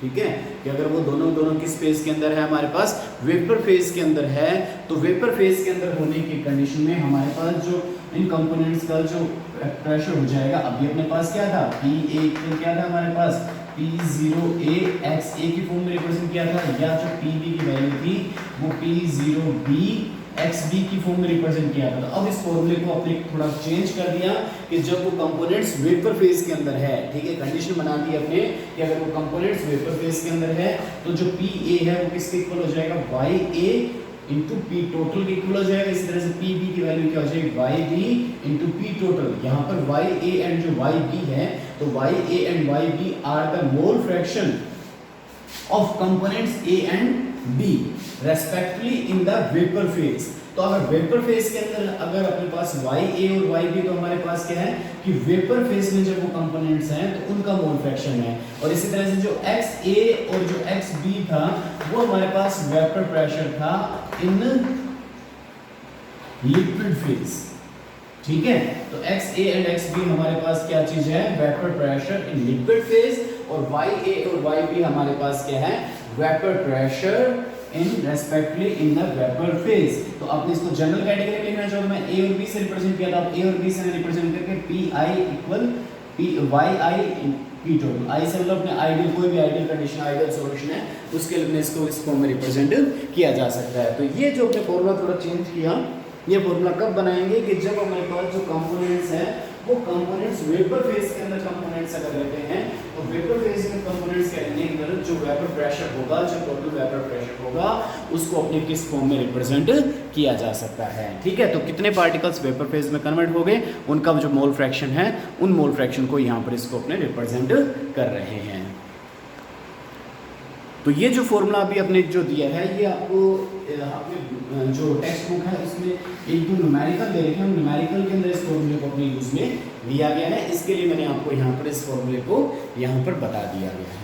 ठीक है, कि अगर वो दोनों किस फेज के अंदर है, हमारे पास वेपर फेज के अंदर है, तो वेपर फेज के अंदर होने की कंडीशन में हमारे पास जो इन कंपोनेंट्स का जो प्रेशर हो जाएगा, अभी अपने पास क्या था, P1 क्या था हमारे पास P0A XA की फॉर्म में रिप्रेजेंट किया था, या जो PB की वैल्यू थी वो P0B XB की फॉर्म में रिप्रेजेंट किया था। तो अब इस फॉर्मूले को अपने थोड़ा चेंज कर दिया कि जब वो कंपोनेंट्स वेपर फेज के अंदर है, ठीक है, कंडीशन बना दी अपने कि अगर वो कंपोनेंट्स वेपर फेज के अंदर है तो जो PA है वो किसके इक्वल हो जाएगा, YA इंटू P टोटल के इक्वल हो जाएगा। इसी तरह से PB की वैल्यू क्या हो जाएगी, YB इंटू P टोटल। यहाँ पर YA एंड जो YB है तो YA and YB are the mole fraction of components A and B respectively in the vapour phase. तो अगर वेपर फेज के अंदर अगर अपने पास YA और YB, तो हमारे पास क्या है कि वेपर फेज में जब वो कंपोनेंट्स हैं तो उनका मोल फ्रैक्शन है। और इसी तरह से जो XA और जो XB था वो हमारे पास वेपर प्रेशर था इन लिक्विड फेज। ठीक है, तो XA एंड XB हमारे पास क्या चीज है, vapour pressure in liquid phase, और YA और YB हमारे पास क्या है, vapour pressure in respectively in the vapour phase. तो आपने इसको जनरल कैटेगरी में लिखना चाहो तो मैं A और B से रिप्रेजेंट किया था, A और B से रिप्रेजेंट करके PI equal YI P total. I से मतलब अपने आइडियल, कोई भी आइडियल कंडीशन, आइडियल सॉल्यूशन है उसके लिए इसको इस फॉर्म में रिप्रेजेंट किया जा सकता है। तो ये जो अपने फॉर्मूला थोड़ा चेंज किया, ये फॉर्मूला कब बनाएंगे कि जब हमारे पास जो कंपोनेंट्स हैं वो कंपोनेंट्स वेपर फेज के अंदर कंपोनेंट्स अगर लेते हैं तो वेपर फेज में कंपोनेंट्स के अंदर जो वेपर प्रेशर होगा, जो टोटल वेपर प्रेशर होगा, उसको अपने किस फॉर्म में रिप्रेजेंट किया जा सकता है। ठीक है, तो कितने पार्टिकल्स वेपर फेज में कन्वर्ट हो गए, उनका जो मोल फ्रैक्शन है, उन मोल फ्रैक्शन को यहाँ पर इसको अपने रिप्रेजेंट कर रहे हैं। तो ये जो फॉर्मूला अभी अपने जो दिया है ये आपको आपने जो टेक्स्ट बुक है उसमें एक दो न्यूमेरिकल दे रखे हैं, न्यूमेरिकल के अंदर इस फॉर्मूले को अपने यूज में लिया गया है। इसके लिए मैंने आपको यहाँ पर इस फॉर्मूले को यहाँ पर बता दिया गया है।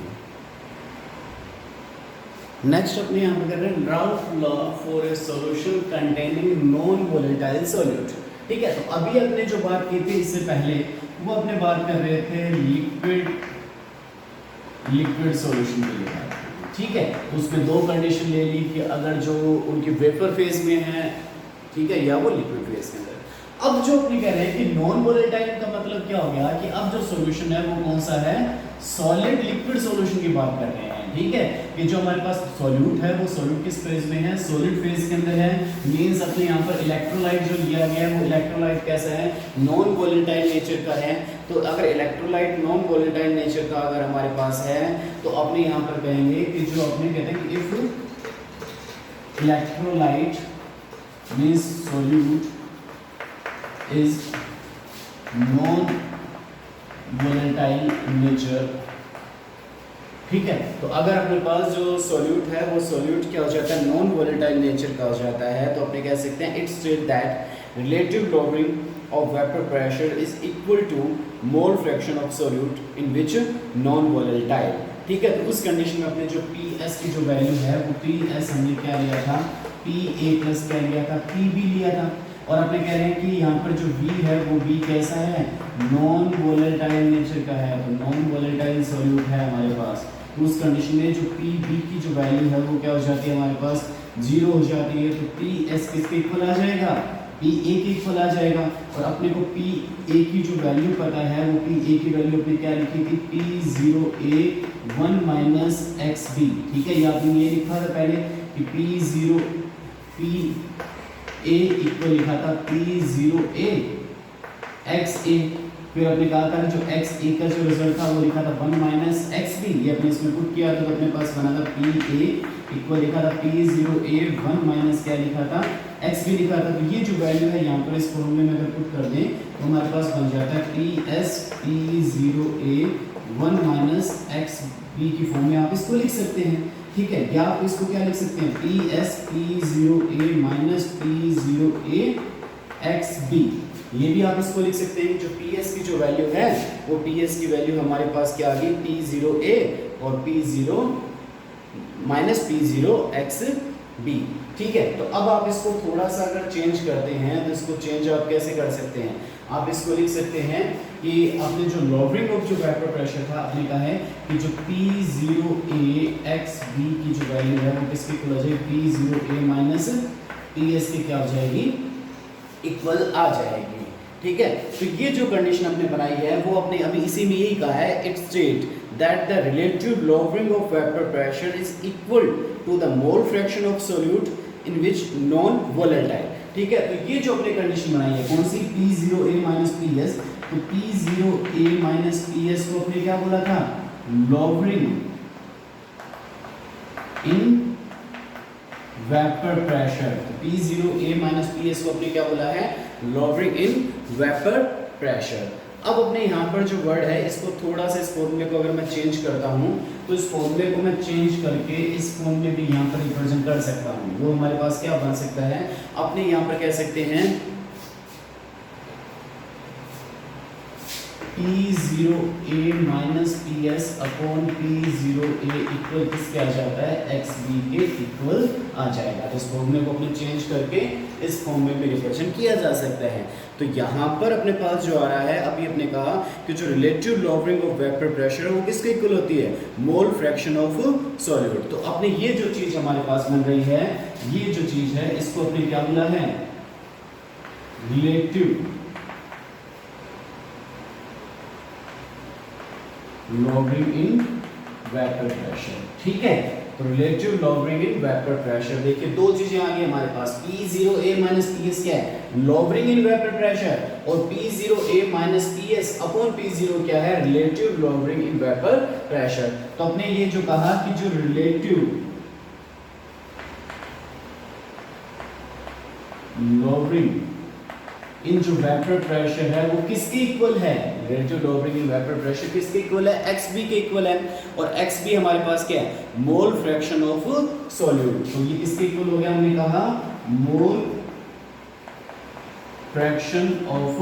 नेक्स्ट अपने यहाँ पर कर रहे हैं राउथ law for a solution containing non volatile solute. ठीक है, तो अभी अपने जो बात की थी इससे पहले वो अपने बात कर रहे थे लिक्विड सॉल्यूशन के लिए। ठीक है, तो उसमें दो कंडीशन ले ली कि अगर जो उनकी वेपर फेज में है, ठीक है, या वो लिक्विड फेज के अंदर। अब जो अपने कह रहे हैं कि नॉन वोलेटाइल का मतलब क्या हो गया कि अब जो सॉल्यूशन है वो कौन सा है, सॉलिड लिक्विड सॉल्यूशन की बात कर रहे हैं। ठीक है, कि जो हमारे पास सॉल्यूट है वो सॉल्यूट किस फेज में है, सॉलिड फेज के अंदर है। मींस अपने यहाँ पर इलेक्ट्रोलाइट जो लिया गया है वो इलेक्ट्रोलाइट कैसा है, नॉन वोलेटाइल नेचर का है। तो अगर इलेक्ट्रोलाइट नॉन वोलेटाइल नेचर का अगर हमारे पास है तो अपने यहाँ पर कहेंगे कि जो अपने कहते हैं कि if electrolyte means solute is non volatile nature. ठीक है, तो अगर अपने पास जो सॉल्यूट है वो सॉल्यूट क्या हो जाता है, नॉन वोलेटाइल नेचर का हो जाता है, तो अपने कह सकते हैं it's state that relative lowering of vapour pressure is equal to mole fraction of solute in which non volatile. ठीक है, तो उस कंडीशन में अपने जो PS की जो वैल्यू है वो PS हमने क्या लिया था, PA प्लस क्या लिया था, PB लिया था। और अपने कह रहे हैं कि यहाँ पर जो V है वो V कैसा है, नॉन वोलेटाइल नेचर का है। तो नॉन वोलेटाइल सॉल्यूट है हमारे पास, तो उस कंडीशन में जो PB की जो वैल्यू है वो क्या हो जाती है, हमारे पास 0 हो जाती है। तो PS किसके इक्वल आ जाएगा, PA के इक्वल आ जाएगा। और अपने को PA की जो वैल्यू पता है वो PA की वैल्यू अपने क्या लिखी थी, P0A 1 माइनस XB। ठीक है, ये आपने ये लिखा था पहले कि PA इक्वल लिखा था P0A XA। फिर अपने कहा था जो XA का जो रिजल्ट था वो लिखा था 1 माइनस XB। ये अपने इसमें पुट किया तो अपने पास बना था PA इक्वल लिखा था P0A 1 माइनस क्या लिखा था, XB लिखा था। तो ये जो वैल्यू है यहाँ पर इस फॉर्मूले में अगर पुट कर दें तो हमारे पास बन जाता है PS P0A 1 माइनस XB की फॉर्म में आप इसको लिख सकते हैं। ठीक है, या आप इसको क्या लिख सकते हैं, PS P0A minus P0A XB। ये भी आप इसको लिख सकते हैं। जो PS की जो वैल्यू है वो PS की वैल्यू हमारे पास क्या आ गई, P0A और P0 माइनस P0 XB। ठीक है, तो अब आप इसको थोड़ा सा अगर चेंज करते हैं तो इसको चेंज आप कैसे कर सकते हैं, आप इसको लिख सकते हैं कि आपने जो लॉवरिंग ऑफ जो वेपर प्रेशर था आपने कहा है कि जो P0A XB की जो वैल्यू है वो किसके इक्वल हो जाएगी, P0A माइनस PS की क्या हो जाएगी, इक्वल आ जाएगी। ठीक है, तो ये जो कंडीशन हमने बनाई है वो अपने अभी इसी में यही कहा है, it state that the relative lowering of vapour pressure is equal to the mole fraction of solute in which non volatile. ठीक है, तो ये जो अपने कंडीशन बनाई है कौन सी, P0A माइनस PS। तो P0A माइनस PS को अपने क्या बोला था, लॉवरिंग इन वेपर प्रेशर। तो P0A माइनस PS को अपने क्या बोला है, लॉवरिंग इन वेपर प्रेशर। अब अपने यहाँ पर जो वर्ड है इसको थोड़ा सा, इस फॉर्मूले को अगर मैं चेंज करता हूँ तो इस फॉर्मूले को मैं चेंज करके इस फॉर्मूले भी यहाँ पर रिप्रेजेंट कर सकता हूँ। वो हमारे पास क्या बन सकता है, अपने यहाँ पर कह सकते हैं P0A minus PS upon P0A equal किसके आ जाता है, XB के इक्वल आ जाएगा। इस फॉर्मूले को अपने चेंज करके इस फॉर्मूले में रिप्रेजेंट किया जा सकता है। तो यहाँ पर अपने पास जो आ रहा है, अभी अपने कहा कि जो relative lowering of vapour pressure है वो किसके इक्वल होती है, मोल फ्रैक्शन ऑफ सॉल्यूट। तो अपने ये जो चीज हमारे पास बन रही है, ये जो चीज है इसको अपने क्या बोला है, relative lowering in vapour pressure. ठीक है, तो relative lowering in vapour pressure, देखिए दो चीजें आ गई हमारे पास, P0A माइनस PS क्या है, लॉवरिंग इन वेपर प्रेशर, और P0A minus PS upon P0 क्या है, relative lowering in vapour pressure. तो अपने ये जो कहा कि जो रिलेटिव लॉवरिंग इन जो वेपर प्रेशर है वो किसके इक्वल है, relative lowering in vapour pressure किसके इक्वल है, XB के इक्वल है। और XB हमारे पास क्या है, मोल फ्रैक्शन ऑफ सॉल्यूट। तो ये किसके इक्वल हो गया, हमने कहा मोल फ्रैक्शन ऑफ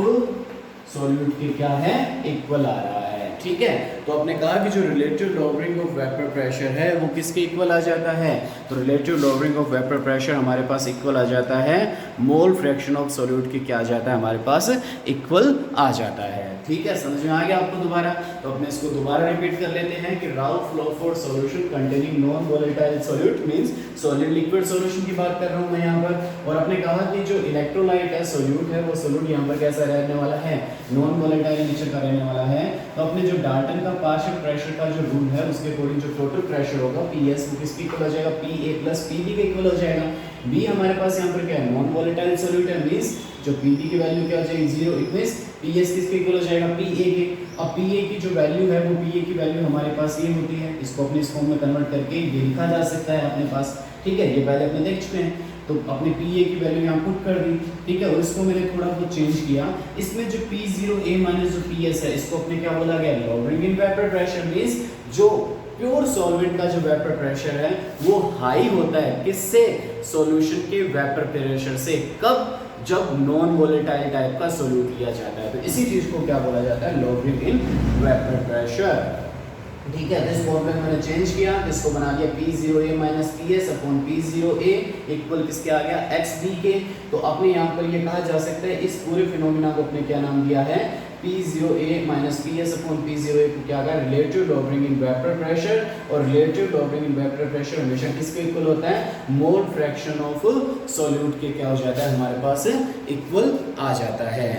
सॉल्यूट के क्या है, इक्वल आ रहा है। ठीक है, तो आपने कहा कि जो relative lowering of vapour pressure है वो किसके इक्वल आ जाता है, तो relative lowering of vapour pressure हमारे पास इक्वल आ जाता है मोल फ्रैक्शन ऑफ सॉल्यूट के, क्या आ जाता है हमारे पास, इक्वल आ जाता है। ठीक है, समझ में आ गया आपको दोबारा। तो अपने इसको दोबारा रिपीट कर लेते हैं कि Ralph law for solution containing non volatile solute means solid liquid solution की बात कर रहा हूं मैं यहाँ पर। और आपने कहा कि जो इलेक्ट्रोलाइट है, सॉल्यूट है, वो सॉल्यूट यहाँ पर कैसा रहने वाला है, नॉन वोलेटाइल नेचर का रहने वाला है। तो अपने जो डाल्टन का पार्शियल प्रेशर का जो रूल है उसके अकॉर्डिंग जो टोटल प्रेशर होगा PS वो किसके इक्वल हो जाएगा, PA प्लस PB के इक्वल हो जाएगा। B हमारे पास यहाँ पर क्या है, नॉन वोलेटाइल सॉल्यूट है, मींस जो PD की वैल्यू क्या हो जाएगी 0, इट मींस PS किसके इक्वल हो जाएगा, PA के। अब PA की जो वैल्यू है वो PA की वैल्यू हमारे पास ये होती है, इसको अपने इस फॉर्म में कन्वर्ट करके ये लिखा जा सकता है अपने पास। ठीक है, ये पहले अपने देख चुके हैं। तो अपने PA की वैल्यू यहाँ पुट कर दी। ठीक है, और इसको मैंने थोड़ा बहुत चेंज किया। इसमें जो P0A माइनस जो PS है इसको अपने क्या बोला गया, lowering in vapour pressure means जो प्योर सॉल्वेंट का जो वेपर प्रेशर है वो हाई होता है किससे, सॉल्यूशन के वेपर प्रेशर से। कब, जब नॉन वोलेटाइल टाइप का सॉल्यूट लिया जाता है। तो इसी चीज को क्या बोला जाता है, लॉवरिंग इन वेपर प्रेशर। ठीक है, इस फॉर्मूले में मैंने चेंज किया, इसको बना दिया P0A minus PS upon P0A equal किसके आ गया, XB के। तो अपने यहाँ पर ये कहा जा सकता है, इस पूरे फिनोमिना को अपने क्या नाम दिया है, P0A minus PS upon P0A को क्या कहा, relative lowering in vapour pressure. और relative lowering in vapour pressure हमेशा किसके इक्वल होता है, मोल फ्रैक्शन ऑफ सॉल्यूट के क्या हो जाता है, हमारे पास इक्वल आ जाता है।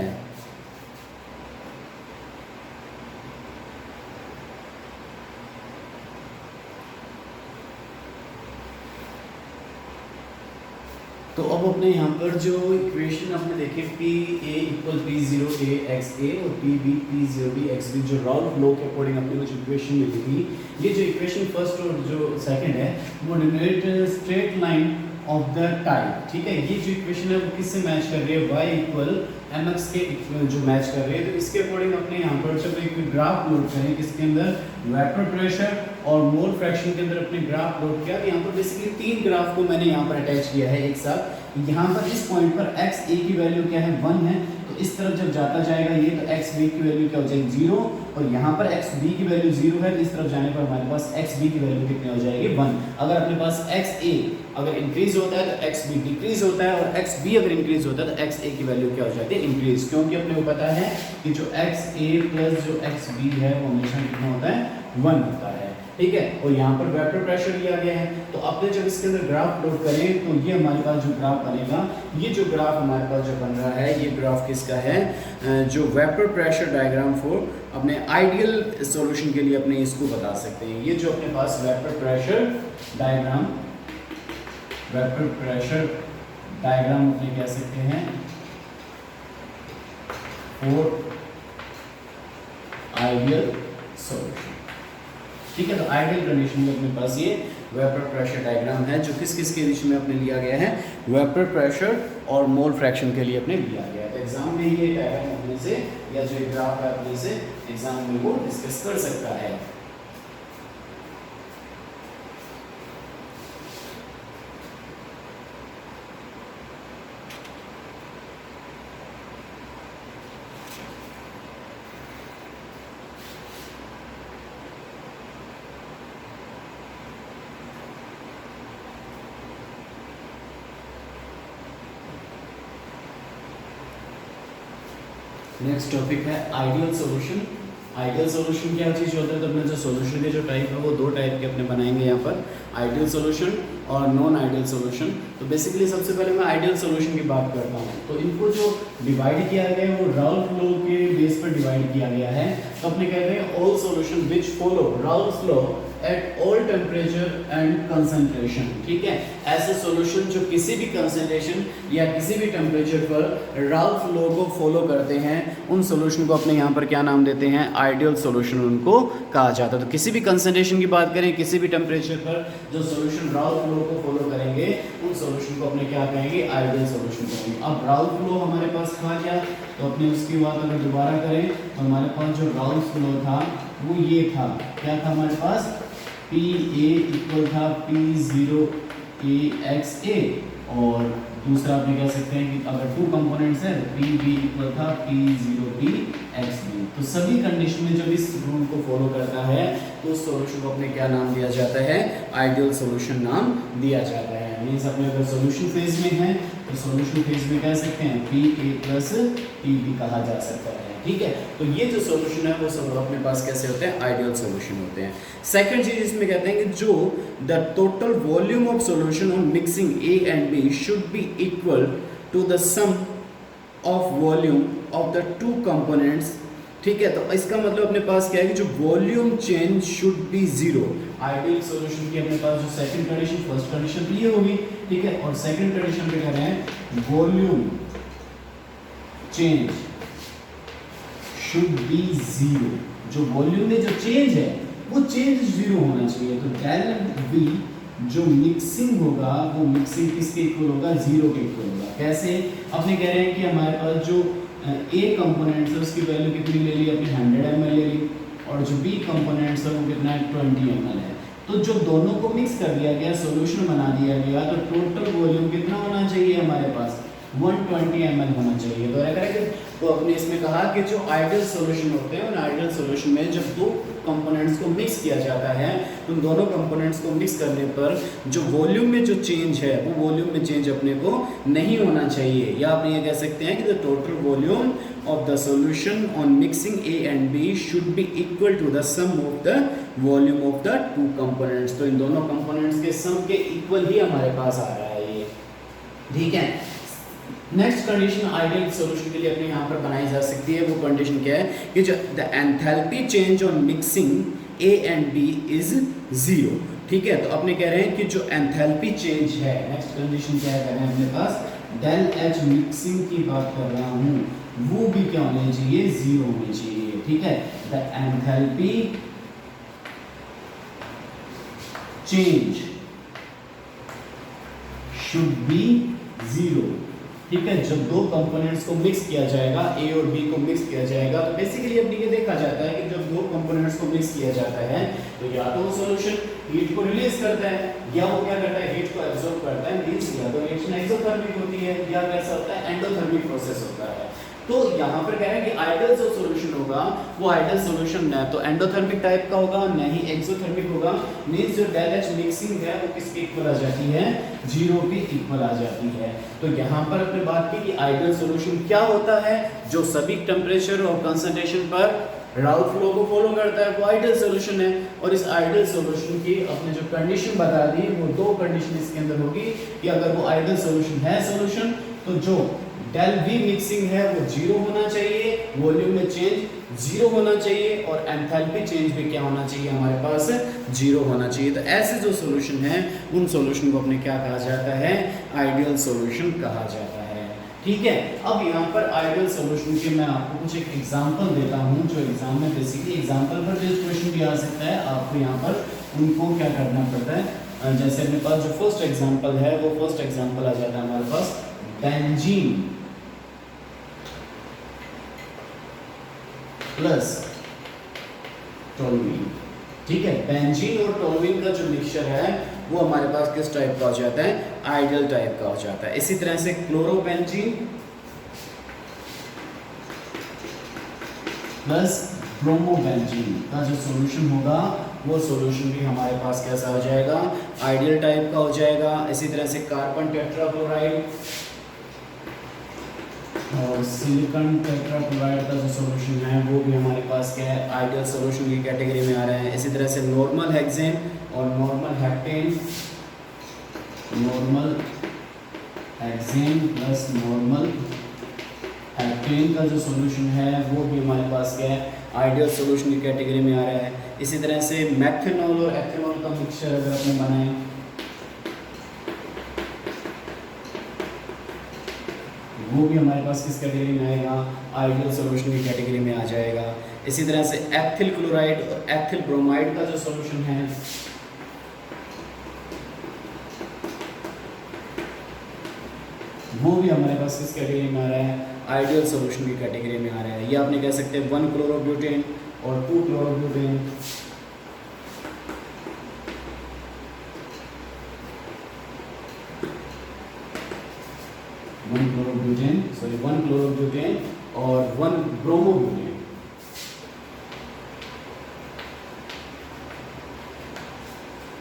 तो अब अपने यहाँ पर जो इक्वेशन आपने देखे PA इक्वल P0A XA और PB P0B XB, जो राल्फ लॉ के अकॉर्डिंग अपने कुछ इक्वेशन मिली थी। ये जो इक्वेशन फर्स्ट और जो सेकंड है वो denote straight line of the type. ठीक है, ये जो इक्वेशन है वो किससे मैच कर रही है, y इक्वल mx के जो मैच कर रही है। तो इसके अकॉर्डिंग अपने यहाँ पर जब एक ग्राफ प्लॉट करें किसके अंदर, वेपर प्रेशर और मोल फ्रैक्शन के अंदर अपने ग्राफ प्लॉट किया। यहाँ पर बेसिकली 3 ग्राफ को मैंने यहाँ पर अटैच किया है एक साथ। यहाँ पर इस पॉइंट पर XA की वैल्यू क्या है, 1 है। तो इस तरफ जब जाता जाएगा ये, तो XB की वैल्यू क्या हो जाएगी, 0। और यहाँ पर XB की वैल्यू 0 है, तो इस तरफ जाने पर हमारे पास XB की वैल्यू कितनी हो जाएगी, 1। अगर अपने पास XA अगर इंक्रीज होता है तो XB डिक्रीज होता है, और XB अगर इंक्रीज होता है तो XA की वैल्यू क्या हो जाती है, इंक्रीज। क्योंकि अपने को पता है कि जो XA प्लस जो XB है वो हमेशा कितना होता है, 1 होता है। ठीक है, और यहाँ पर वेपर प्रेशर लिया गया है। तो अपने जब इसके अंदर ग्राफ प्लॉट करें तो ये हमारे पास जो ग्राफ बनेगा, ये जो ग्राफ हमारे पास जो बन रहा है, ये ग्राफ किसका है, जो वेपर प्रेशर डायग्राम फॉर अपने आइडियल सॉल्यूशन के लिए अपने इसको बता सकते हैं। ये जो अपने पास वेपर प्रेशर डायग्राम अपने कह सकते हैं फॉर आइडियल सॉल्यूशन। ठीक है, तो आइडियल कंडीशन में अपने पास ये वेपर प्रेशर डायग्राम है जो किस किस के बीच में अपने लिया गया है, वेपर प्रेशर और मोल फ्रैक्शन के लिए अपने लिया गया है। तो एग्जाम में ये डायग्राम अपने से या जो ग्राफ है अपने से एग्जाम में वो डिस्कस कर सकता है। नेक्स्ट टॉपिक है आइडियल सॉल्यूशन। आइडियल सॉल्यूशन क्या चीज़ होता है, तो अपने जो सॉल्यूशन के जो टाइप है वो 2 टाइप के अपने बनाएंगे यहाँ पर, आइडियल सॉल्यूशन और नॉन आइडियल सॉल्यूशन। तो बेसिकली सबसे पहले मैं आइडियल सॉल्यूशन की बात करता हूँ। तो इनको जो डिवाइड किया गया है वो राल्फ लॉ के बेस पर डिवाइड किया गया है। तो अपने कहते हैं all solution which follow Ralph law at all temperature and concentration. ठीक है, ऐसे सॉल्यूशन जो किसी भी कंसंट्रेशन या किसी भी टेम्परेचर पर राल्फ लॉ को फॉलो करते हैं, उन सॉल्यूशन को अपने यहाँ पर क्या नाम देते हैं, आइडियल सॉल्यूशन उनको कहा जाता है। तो किसी भी कंसंट्रेशन की बात करें, किसी भी टेम्परेचर पर जो सॉल्यूशन राल्फ लॉ लो को फॉलो करेंगे उन सॉल्यूशन को अपने क्या कहेंगे, आइडियल सॉल्यूशन कहेंगे। अब राउल्फ लो हमारे पास था क्या, तो अपने उसकी बात अगर दोबारा करें तो हमारे पास जो राउल्फ लो था वो ये था, क्या था हमारे पास, पी ए इक्वल था P0 AXA, और दूसरा आप कह सकते हैं कि अगर टू कंपोनेंट्स है पी बी इक्वल था P0 PXB। तो सभी कंडीशन में जब इस रूल को फॉलो करता है तो उस सॉल्यूशन को अपने क्या नाम दिया जाता है, आइडियल सॉल्यूशन नाम दिया जाता है। मींस अपने अगर सॉल्यूशन फेज में है तो सॉल्यूशन फेज में कह सकते हैं PA प्लस PB कहा जा सकता है, ठीक है। तो ये जो सॉल्यूशन है वो सब अपने पास कैसे होते हैं, आइडियल सॉल्यूशन होते हैं। सेकंड चीज इसमें कहते हैं कि जो the total volume of solution on mixing A and B should be equal to the sum of volume of the two components, ठीक है। तो इसका मतलब अपने पास क्या है कि जो volume change should be zero. Ideal solution की अपने पास जो सेकंड कंडीशन, फर्स्ट कंडीशन तो ये होगी, ठीक है, और सेकंड कंडीशन पे कह रहे हैं volume change should be zero. जो वॉल्यूम में जो चेंज है वो चेंज जीरो होना चाहिए। तो डेल बी जो मिक्सिंग होगा वो मिक्सिंग किसके इक्वल होगा, जीरो के इक्वल होगा। कैसे, अपने कह रहे हैं कि हमारे पास जो ए कंपोनेंट्स है उसकी वैल्यू कितनी ले ली, अपनी 100 ml ले ली, और जो बी कंपोनेंट्स है वो कितना है, 20 ml है। तो जो दोनों को मिक्स कर दिया गया, सॉल्यूशन बना दिया गया, तो टोटल वॉल्यूम कितना होना चाहिए हमारे पास, 120 ml होना चाहिए। तो करेक्ट। तो अपने इसमें कहा कि जो आइडियल सॉल्यूशन होते हैं उन आइडियल सॉल्यूशन में जब दो कंपोनेंट्स को मिक्स किया जाता है तो उन दोनों कंपोनेंट्स को मिक्स करने पर जो वॉल्यूम में जो चेंज है वो वॉल्यूम में चेंज अपने को नहीं होना चाहिए, या आप ये कह सकते हैं कि the total volume of the solution on mixing A and B should be equal to the sum of the volume of the two components. तो इन दोनों कंपोनेंट्स के सम के इक्वल ही हमारे पास आ रहा है ये, ठीक है। नेक्स्ट कंडीशन आइडियल सॉल्यूशन के लिए अपने यहाँ पर बनाई जा सकती है, वो कंडीशन क्या है कि जो the enthalpy change on mixing A and B is zero, ठीक है। तो अपने कह रहे हैं कि जो एंथैल्पी चेंज है, नेक्स्ट कंडीशन क्या है, कह रहे हैं अपने पास डेल H मिक्सिंग की बात कर रहा हूँ, वो भी क्या होनी चाहिए, जीरो होनी चाहिए, ठीक है। The enthalpy change should be zero, ठीक है। जब दो कंपोनेंट्स को मिक्स किया जाएगा, ए और बी को मिक्स किया जाएगा, तो बेसिकली अपने ये देखा जाता है कि जब दो कंपोनेंट्स को मिक्स किया जाता है तो या तो वो सॉल्यूशन हीट को रिलीज करता है या वो क्या करता है, हीट को एब्जॉर्ब करता है। मींस या तो रिएक्शन एक्सोथर्मिक होती है या कैसा होता है, एंडोथर्मिक प्रोसेस होता है। तो यहाँ पर कह रहे हैं कि आइडियल जो सॉल्यूशन होगा वो आइडियल सॉल्यूशन न तो एंडोथर्मिक टाइप का होगा न ही एक्सोथर्मिक होगा। मींस जो डेल H मिक्सिंग है वो किसके इक्वल आ जाती है, जीरो के इक्वल आ जाती है। तो यहाँ पर अपने बात की कि आइडियल सॉल्यूशन क्या होता है, जो सभी टेम्परेचर और कंसंट्रेशन पर राउल्फ लॉ को फॉलो करता है, वो आइडियल सॉल्यूशन है। और इस आइडियल सॉल्यूशन की अपने जो कंडीशन बता दी वो दो कंडीशन इसके अंदर होगी कि अगर वो आइडियल सॉल्यूशन है सॉल्यूशन तो जो डेल V मिक्सिंग है वो जीरो होना चाहिए, वॉल्यूम में चेंज जीरो होना चाहिए, और एंथैल्पी चेंज भी क्या होना चाहिए, हमारे पास जीरो होना चाहिए। तो ऐसे जो सॉल्यूशन है उन सॉल्यूशन को अपने क्या कहा जाता है, आइडियल सॉल्यूशन कहा जाता है, ठीक है। अब यहाँ पर आइडियल सॉल्यूशन के मैं आपको कुछ एक एग्जांपल देता हूँ, जो एग्जाम में बेसिकली एग्जांपल पर बेस्ड क्वेश्चन भी आ सकता है, आपको यहाँ पर उनको क्या करना पड़ता है। जैसे अपने पास जो फर्स्ट एग्जाम्पल है वो फर्स्ट एग्जाम्पल आ जाता है हमारे पास बेंजीन प्लस टोल्यूइन, ठीक है। बेंजीन और टोल्यूइन का जो मिक्सचर है वो हमारे पास किस टाइप का हो जाता है, आइडियल टाइप का हो जाता है। इसी तरह से क्लोरोबेंजीन प्लस ब्रोमोबेंजीन का जो सॉल्यूशन होगा वो सॉल्यूशन भी हमारे पास कैसा हो जाएगा, आइडियल टाइप का हो जाएगा। इसी तरह से कार्बन टेट्राक्लोराइड और सिलिकॉन टेट्राक्लोराइड का जो सॉल्यूशन है वो भी हमारे पास क्या है, आइडियल सॉल्यूशन की कैटेगरी में आ रहे हैं। इसी तरह से नॉर्मल हेक्सेन और normal heptane, normal hexane plus normal heptane का जो सॉल्यूशन है वो भी हमारे पास क्या है, आइडियल सॉल्यूशन की कैटेगरी में आ रहा है। इसी तरह से मेथनॉल और एथेनॉल का मिक्सचर अगर अपने बनाएं वो भी हमारे पास किस कैटेगरी में आएगा, आइडियल सॉल्यूशन की कैटेगरी में आ जाएगा। इसी तरह से एथिल क्लोराइड और एथिल ब्रोमाइड का जो सॉल्यूशन है वो भी हमारे पास किस कैटेगरी में आ रहा है, आइडियल सॉल्यूशन की कैटेगरी में आ रहा है। ये आपने कह सकते हैं 1 क्लोरोब्यूटेन और 2 क्लोरोब्यूटेन, 1 क्लोरोब्यूटेन और 1 ब्रोमोब्यूटेन।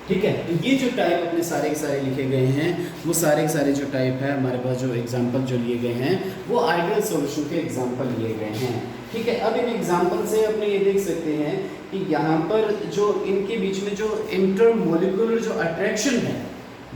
ठीक है, तो ये जो टाइप अपने सारे के सारे लिखे गए हैं, वो सारे के सारे जो टाइप है हमारे पास, जो एग्जांपल जो लिए गए हैं वो आइडियल सॉल्यूशन के एग्जांपल लिए गए हैं। ठीक है, अब इन एग्जांपल से अपने ये देख सकते हैं कि यहाँ पर जो इनके बीच में जो इंटरमोलिकुलर जो अट्रैक्शन है,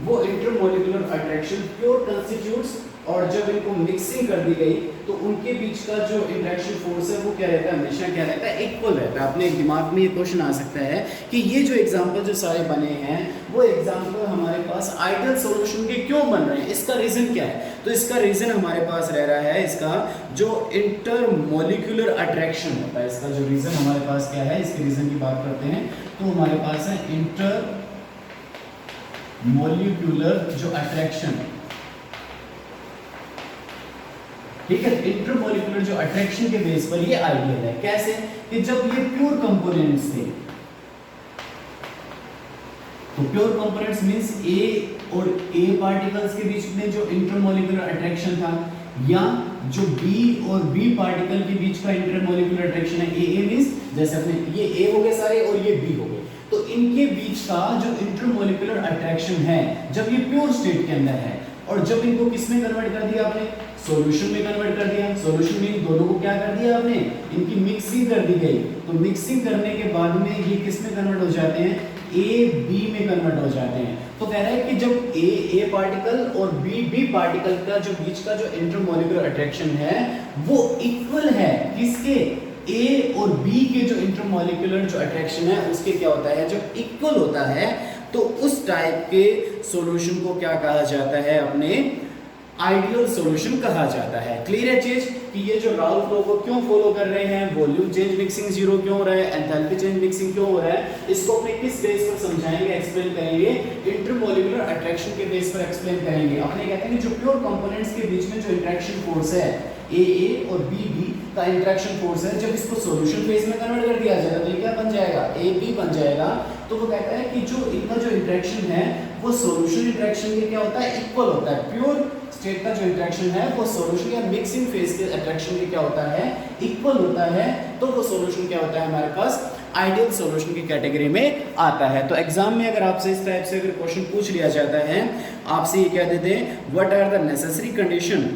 वो इंटरमोलिकुलर अट्रैक्शन प्योर कंस्टिट्यूट्स, और जब इनको मिक्सिंग कर दी गई तो उनके बीच का जो इंटरेक्शन फोर्स है वो क्या रहता है, हमेशा क्या रहता है, इक्वल रहता है। अपने दिमाग में ये क्वेश्चन आ सकता है कि ये जो एग्जांपल जो सारे बने हैं वो एग्जांपल हमारे पास आइडियल सॉल्यूशन के क्यों बन रहे हैं, इसका रीजन क्या है? तो इसका रीजन हमारे पास रह रहा है इसका जो इंटरमोलिकुलर अट्रैक्शन होता है। इसका जो रीजन हमारे पास क्या है, इसके रीजन की बात करते हैं तो हमारे पास है इंटरमोलिकुलर जो अट्रैक्शन है। ठीक है, इंटरमोलिकुलर जो अट्रैक्शन के बेस पर ये आइडियल है। कैसे? कि जब ये प्योर कंपोनेंट्स थे, तो प्योर कंपोनेंट्स मींस ए और ए पार्टिकल्स के बीच में जो इंटरमोलिकुलर अट्रैक्शन था, या जो बी और बी पार्टिकल के बीच का इंटरमोलिकुलर अट्रैक्शन है, ए मींस जैसे अपने ये ए हो गए सारे और ये बी हो गए, तो इनके बीच का जो इंटरमोलिकुलर अट्रैक्शन है जब ये प्योर स्टेट के अंदर है, और जब इनको किस में कन्वर्ट कर दिया आपने, सॉल्यूशन में कन्वर्ट कर दिया। सॉल्यूशन में दोनों को क्या कर दिया आपने, इनकी मिक्सिंग कर दी गई। तो मिक्सिंग करने के बाद में ये किस में कन्वर्ट हो जाते हैं, ए बी में कन्वर्ट हो जाते हैं। तो कह रहा है कि जब ए पार्टिकल और बी पार्टिकल का जो बीच का जो इंटरमोलिकुलर अट्रैक्शन है वो इक्वल है, किसके, ए और बी के जो इंटरमोलिकुलर जो अट्रैक्शन है उसके क्या होता है, जब इक्वल होता है तो उस टाइप के सॉल्यूशन को क्या कहा जाता है, अपने आइडियल सॉल्यूशन कहा जाता है। क्लियर है चीज कि ये जो राउल्फ लॉ को क्यों फॉलो कर रहे हैं, वॉल्यूम चेंज मिक्सिंग जीरो क्यों हो रहा है, एंथैल्पी चेंज मिक्सिंग क्यों हो रहा है, इसको अपने किस बेस पर समझाएंगे, एक्सप्लेन करेंगे, इंटरमोलिकुलर अट्रैक्शन के बेस पर एक्सप्लेन करेंगे। अपने कहते हैं कि जो प्योर कंपोनेंट्स के बीच में जो इंटरेक्शन फोर्स है, ए और बी का इंटरेक्शन फोर्स है, जब इसको सॉल्यूशन फेज में कन्वर्ट कर दिया जाएगा तो ये क्या बन जाएगा, ए बी बन जाएगा। तो वो कहता है कि जो इनका जो इंटरेक्शन है वो सॉल्यूशन इंटरेक्शन के क्या होता है, इक्वल होता है। प्योर स्टेट का जो इंटरेक्शन है वो सॉल्यूशन या मिक्सिंग फेज के इंटरेक्शन के क्या होता है, इक्वल होता है। तो वो सॉल्यूशन क्या होता है, हमारे पास आइडियल सॉल्यूशन की कैटेगरी में आता है। तो एग्जाम में अगर आपसे इस टाइप से अगर क्वेश्चन पूछ लिया जाता है, आपसे ये कह देते हैं what are the necessary condition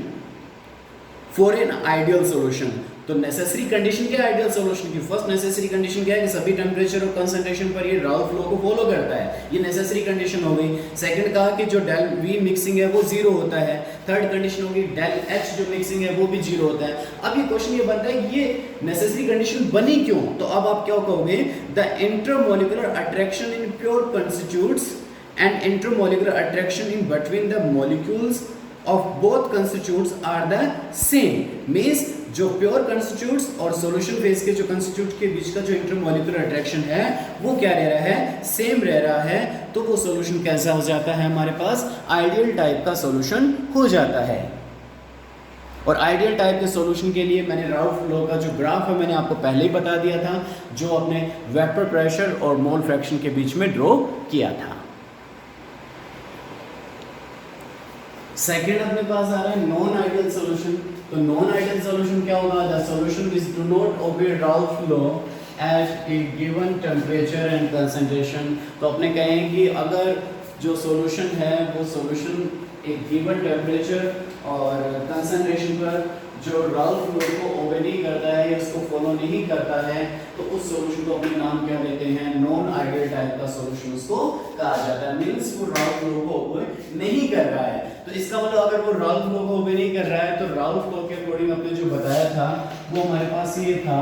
for an ideal solution. तो नेसेसरी कंडीशन क्या है आइडियल सॉल्यूशन की? फर्स्ट नेसेसरी कंडीशन क्या है कि सभी टेम्परेचर और कंसंट्रेशन पर ये राउल्फ लॉ को फॉलो करता है, ये नेसेसरी कंडीशन हो गई। सेकंड कहा कि जो डेल वी मिक्सिंग है वो जीरो होता है। थर्ड कंडीशन होगी डेल एच जो मिक्सिंग है वो भी जीरो होता है। अब ये क्वेश्चन ये बनता है ये नेसेसरी कंडीशन बनी क्यों? तो अब आप क्या कहोगे, the intermolecular attraction in pure constitutes and intermolecular attraction in between the molecules of both constituents are the same, means जो प्योर कंस्टिट्यूट्स और सॉल्यूशन फेज के जो कंस्टिट्यूट के बीच का जो इंटरमोलिकुलर अट्रैक्शन है वो क्या रह रहा है, सेम रह रहा है। तो वो सॉल्यूशन कैसा हो जाता है, हमारे पास आइडियल टाइप का सॉल्यूशन हो जाता है। और आइडियल टाइप के सॉल्यूशन के लिए मैंने राउल्फ लॉ का जो ग्राफ है मैंने आपको पहले ही बता दिया था, जो अपने वेपर प्रेशर और मोल फ्रैक्शन के बीच में ड्रॉ किया था। सेकेंड अपने पास आ रहा है नॉन आइडियल सॉल्यूशन। तो नॉन आइडियल सॉल्यूशन क्या होगा, the solution which do not obey Raoult law at a given temperature and concentration. तो अपने कहें कि अगर जो सॉल्यूशन है वो सॉल्यूशन एक गिवन टेम्परेचर और कंसंट्रेशन पर जो राउल्फ लॉ को ओबे नहीं करता है या उसको फॉलो नहीं करता है, तो उस सॉल्यूशन को अपने नाम क्या देते हैं, नॉन आइडियल टाइप का सॉल्यूशन उसको कहा जाता है। मींस वो राउल्फ लॉ को ओबे नहीं कर रहा है। तो इसका मतलब अगर वो राउल्फ लॉ को ओबे नहीं कर रहा है तो राउल्फ लॉ के अकॉर्डिंग आपने जो बताया था वो हमारे पास ये था,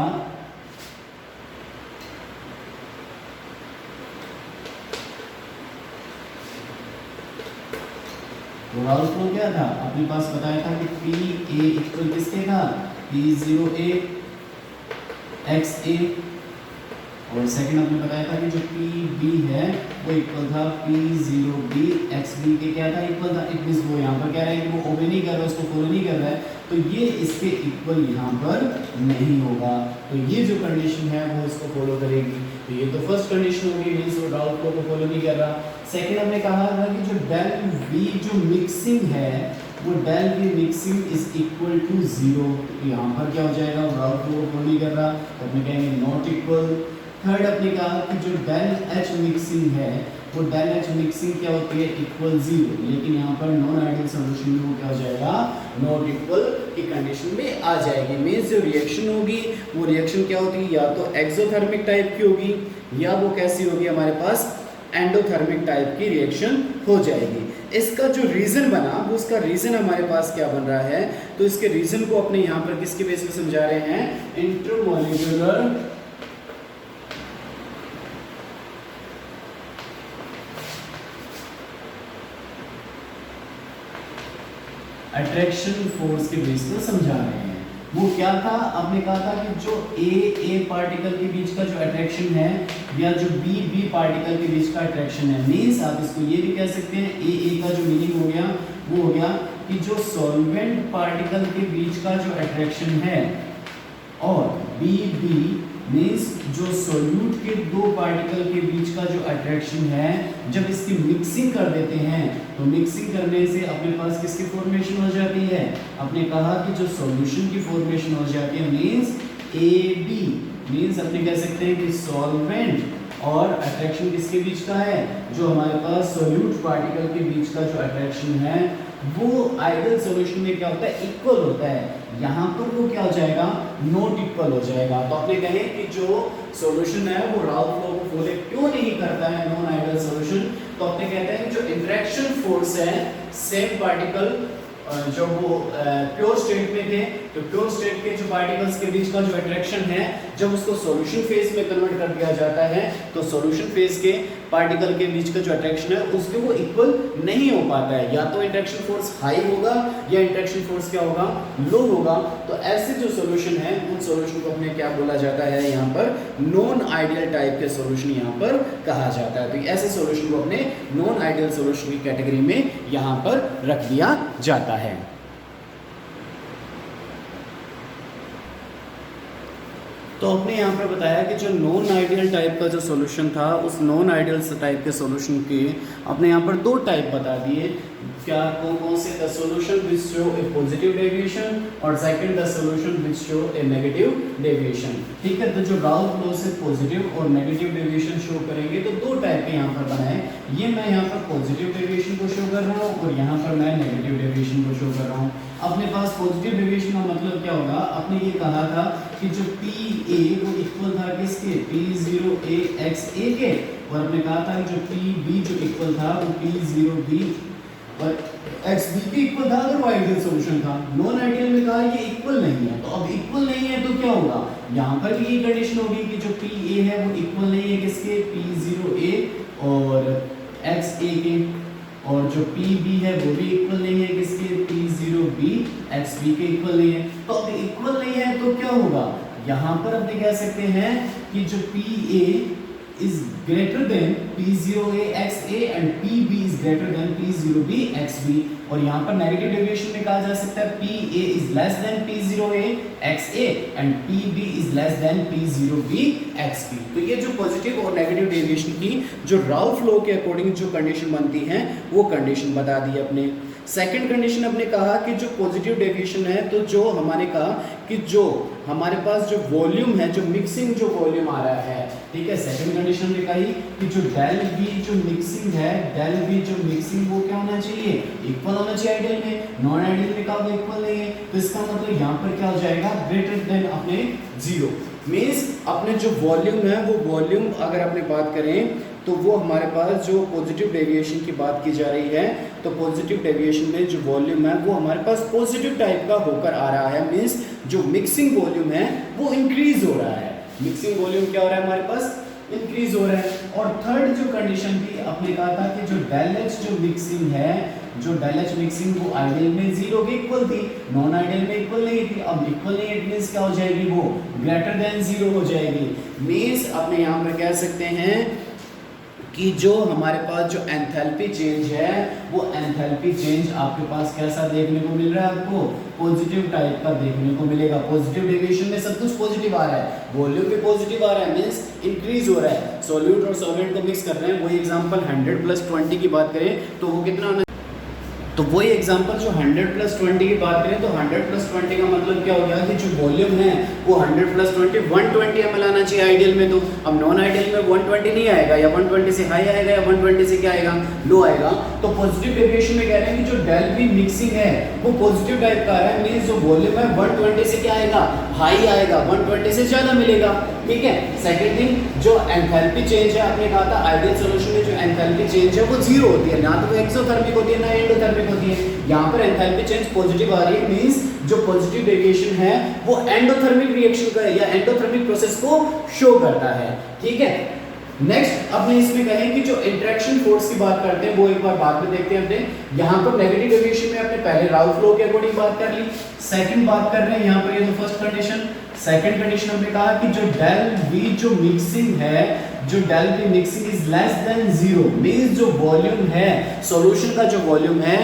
तो राउल्फ लॉ क्या था, अपने पास बताया था कि पी ए इक्वल किसके था, P0A XA और सेकंड आपने बताया था कि जो पी बी है वो इक्वल था P zero B X B के क्या था इक्वल था। इट मीन्स वो यहाँ पर कह रहा है कि वो ओबे नहीं कर रहा है, उसको फॉलो नहीं कर रहा है, तो ये इसके इक्वल यहाँ पर नहीं होगा। तो ये जो कंडीशन है वो इसको फॉलो करेगी। तो ये तो फर्स्ट कंडीशन होगी, मीन्स वो राउट फ्लो को फॉलो नहीं कर रहा। सेकेंड हमने कहा था कि जो डेल वी जो मिक्सिंग है वो del V mixing is equal to zero. तो यहाँ पर क्या हो जाएगा, वो राउट फ्लो को फॉलो नहीं कर रहा, तो अपने कहेंगे नॉट इक्वल। थर्ड अपने कहा कि जो डेल एच मिक्सिंग है वो डेल एच मिक्सिंग क्या होती है इक्वल जीरो, लेकिन यहाँ पर नॉन आइडियल सॉल्यूशन में वो क्या हो जाएगा नॉट इक्वल की कंडीशन में आ जाएगी। मीन्स जो रिएक्शन होगी वो रिएक्शन क्या होती है, या तो एक्सोथर्मिक टाइप की होगी या वो कैसी होगी हमारे पास एंडोथर्मिक टाइप की रिएक्शन हो जाएगी। इसका जो रीजन बना वो उसका रीजन हमारे पास क्या बन रहा है, तो इसके रीजन को अपने यहाँ पर किसके बेस पे समझा रहे हैं, इंटरमॉलिक्यूलर अट्रैक्शन फोर्स के बेस पर समझा रहे हैं। वो क्या था, आपने कहा था कि जो ए पार्टिकल के बीच का जो अट्रैक्शन है या जो बी पार्टिकल के बीच का अट्रैक्शन है, मीन्स आप इसको ये भी कह सकते हैं ए का जो मीनिंग हो गया वो हो गया कि जो सॉल्वेंट पार्टिकल के बीच का जो अट्रैक्शन है और बी मीन्स जो सोल्यूट के दो पार्टिकल के बीच का जो अट्रैक्शन है, जब इसकी मिक्सिंग कर देते हैं तो मिक्सिंग करने से अपने पास किसकी फॉर्मेशन हो जाती है, आपने कहा कि जो सॉल्यूशन की फॉर्मेशन हो जाती है, मीन्स ए बी। मीन्स अपने कह सकते हैं कि सॉल्वेंट और अट्रैक्शन किसके बीच का है, जो हमारे पास सोल्यूट पार्टिकल के बीच का जो अट्रैक्शन है वो आइडियल सॉल्यूशन में क्या होता है इक्वल होता है। यहाँ पर वो क्या हो जाएगा नॉट इक्वल हो जाएगा। तो आपने कहे कि जो सॉल्यूशन है वो राउथ लॉ को फॉलो क्यों नहीं करता है नॉन आइडियल सॉल्यूशन, तो आपने कहते हैं कि जो इंटरेक्शन फोर्स है सेम पार्टिकल जब वो प्योर स्टेट में थे तो प्योर स्टेट के जो पार्टिकल्स के बीच का जो अट्रैक्शन है जब उसको सॉल्यूशन फेज में कन्वर्ट कर दिया जाता है तो सॉल्यूशन फेज के पार्टिकल के बीच का जो अट्रैक्शन है उसके वो इक्वल नहीं हो पाता है, या तो इंटरेक्शन फोर्स हाई होगा या इंटरेक्शन फोर्स क्या होगा लो होगा। तो ऐसे जो सॉल्यूशन है उन सॉल्यूशन को अपने क्या बोला जाता है यहाँ पर नॉन आइडियल टाइप के सॉल्यूशन यहाँ पर कहा जाता है। तो ऐसे सॉल्यूशन को अपने नॉन आइडियल सॉल्यूशन की कैटेगरी में यहाँ पर रख दिया जाता है। तो आपने यहाँ पे बताया कि जो नॉन आइडियल टाइप का जो सॉल्यूशन था उस नॉन आइडियल टाइप के सॉल्यूशन के आपने यहाँ पर दो टाइप बता दिए, क्या कौन से, the solution which show a positive deviation और second the solution which show a negative deviation. ठीक है, तो जो राउथ लॉ से पॉजिटिव और नेगेटिव डेविएशन शो करेंगे तो दो टाइप के यहाँ पर बनाए, ये मैं यहाँ पर पॉजिटिव डेविएशन को शो कर रहा हूँ और यहाँ पर मैं नेगेटिव डेविएशन को शो कर रहा हूँ। अपने पास पॉजिटिव डेविएशन का मतलब क्या होगा, आपने ये कहा था कि जो पी ए वो इक्वल था किसके P0A XA के, और हमने कहा था कि जो PB जो इक्वल था वो P0B और XB के इक्वल था अगर वो आइडियल सॉल्यूशन था। नॉन आइडियल में कहा ये इक्वल नहीं है, तो अब इक्वल नहीं है तो क्या होगा, यहाँ पर भी ये कंडीशन होगी कि जो PA है वो इक्वल नहीं है किसके P0A और XA के, और जो PB है वो भी इक्वल नहीं है किसके P0B XB के इक्वल नहीं है। तो अब इक्वल नहीं है तो क्या होगा, यहाँ पर अपने कह सकते हैं कि जो PA is greater than P0A XA and PB is greater than P0B XB, और यहाँ पर नेगेटिव डेविएशन में कहा जा सकता है PA is less than P0A XA and PB is less than P0B XB। तो ये जो पॉजिटिव और नेगेटिव डेविएशन की जो राउथ लॉ के अकॉर्डिंग जो कंडीशन बनती है वो कंडीशन बता दी अपने। सेकंड कंडीशन हमने कहा कि जो पॉजिटिव डेविएशन है तो जो हमने कहा कि जो हमारे पास जो वॉल्यूम है जो मिक्सिंग जो वॉल्यूम आ रहा है, ठीक है, सेकंड कंडीशन में कही कि जो डेल वी जो मिक्सिंग है, डेल वी जो मिक्सिंग वो क्या होना चाहिए इक्वल होना चाहिए आइडियल में, नॉन आइडियल में कहा वो इक्वल नहीं है, तो इसका मतलब यहाँ पर क्या हो जाएगा ग्रेटर देन अपने जीरो। मीन्स अपने जो वॉल्यूम है वो वॉल्यूम अगर अपने बात करें तो वो हमारे पास जो पॉजिटिव डेविएशन की बात की जा रही है तो पॉजिटिव डेविएशन में जो वॉल्यूम है वो हमारे पास पॉजिटिव टाइप का होकर आ रहा है। मीन्स जो मिक्सिंग वॉल्यूम है वो इंक्रीज हो रहा है, मिक्सिंग वॉल्यूम क्या हो रहा है हमारे पास इंक्रीज हो रहा है। और थर्ड जो कंडीशन थी आपने कहा था कि जो डेल एच जो मिक्सिंग है, जो डेल एच मिक्सिंग वो आइडियल में जीरो के इक्वल थी, नॉन आइडियल में इक्वल नहीं थी। अब इक्वल नहीं इट मींस क्या हो जाएगी वो ग्रेटर देन जीरो हो जाएगी। मीन्स अपने यहाँ पर कह सकते हैं कि जो हमारे पास जो एंथैल्पी चेंज है वो एंथैल्पी चेंज आपके पास कैसा देखने को मिल रहा है, आपको पॉजिटिव टाइप का देखने को मिलेगा। पॉजिटिव डेविएशन में सब कुछ पॉजिटिव आ रहा है, वॉल्यूम भी पॉजिटिव आ रहा है, मींस इंक्रीज हो रहा है। सॉल्यूट और सॉल्वेंट को मिक्स कर रहे हैं, वही एग्जांपल 100+20 की बात करें तो वो कितना आना, तो वही एग्जांपल जो 100+20 की बात करें तो 100+20 का मतलब क्या हो गया कि जो वॉल्यूम है वो 100+20 120 ml आना चाहिए आइडियल में। तो अब नॉन आइडियल में 120 नहीं आएगा, या 120 से हाई आएगा, या 120 से क्या आएगा, लो आएगा। तो पॉजिटिव डेविएशन में कह रहे हैं कि जो डेल वी मिक्सिंग है वो पॉजिटिव टाइप का है, मींस जो वॉल्यूम है 120 से क्या आएगा, हाई आएगा, 120 से ज्यादा मिलेगा। ठीक है। सेकंड थिंग, जो एंथैल्पी चेंज है, आपने कहा था आइडियल सॉल्यूशन में जो एंथैल्पी चेंज है वो जीरो होती है, ना तो वो एक्सोथर्मिक होती है ना एंडोथर्मिक होती है। यहाँ पर एंथैल्पी चेंज पॉजिटिव आ रही है, मींस जो पॉजिटिव डेविएशन है वो एंडोथर्मिक रिएक्शन का या एंडोथर्मिक प्रोसेस को शो करता है। ठीक है। नेक्स्ट अपने इसमें कहें कि जो इंटरेक्शन फोर्स की बात करते हैं वो एक बार बाद में देखते हैं। अपने यहाँ पर नेगेटिव डेविएशन में आपने पहले राउथ लॉ के अकॉर्डिंग बात कर ली, सेकंड बात कर रहे हैं यहाँ पर, ये तो फर्स्ट कंडीशन। सेकंड कंडीशन हमने कहा कि जो डेल वी जो मिक्सिंग है, जो del V mixing is less than zero, means जो वॉल्यूम है सॉल्यूशन का, जो वॉल्यूम है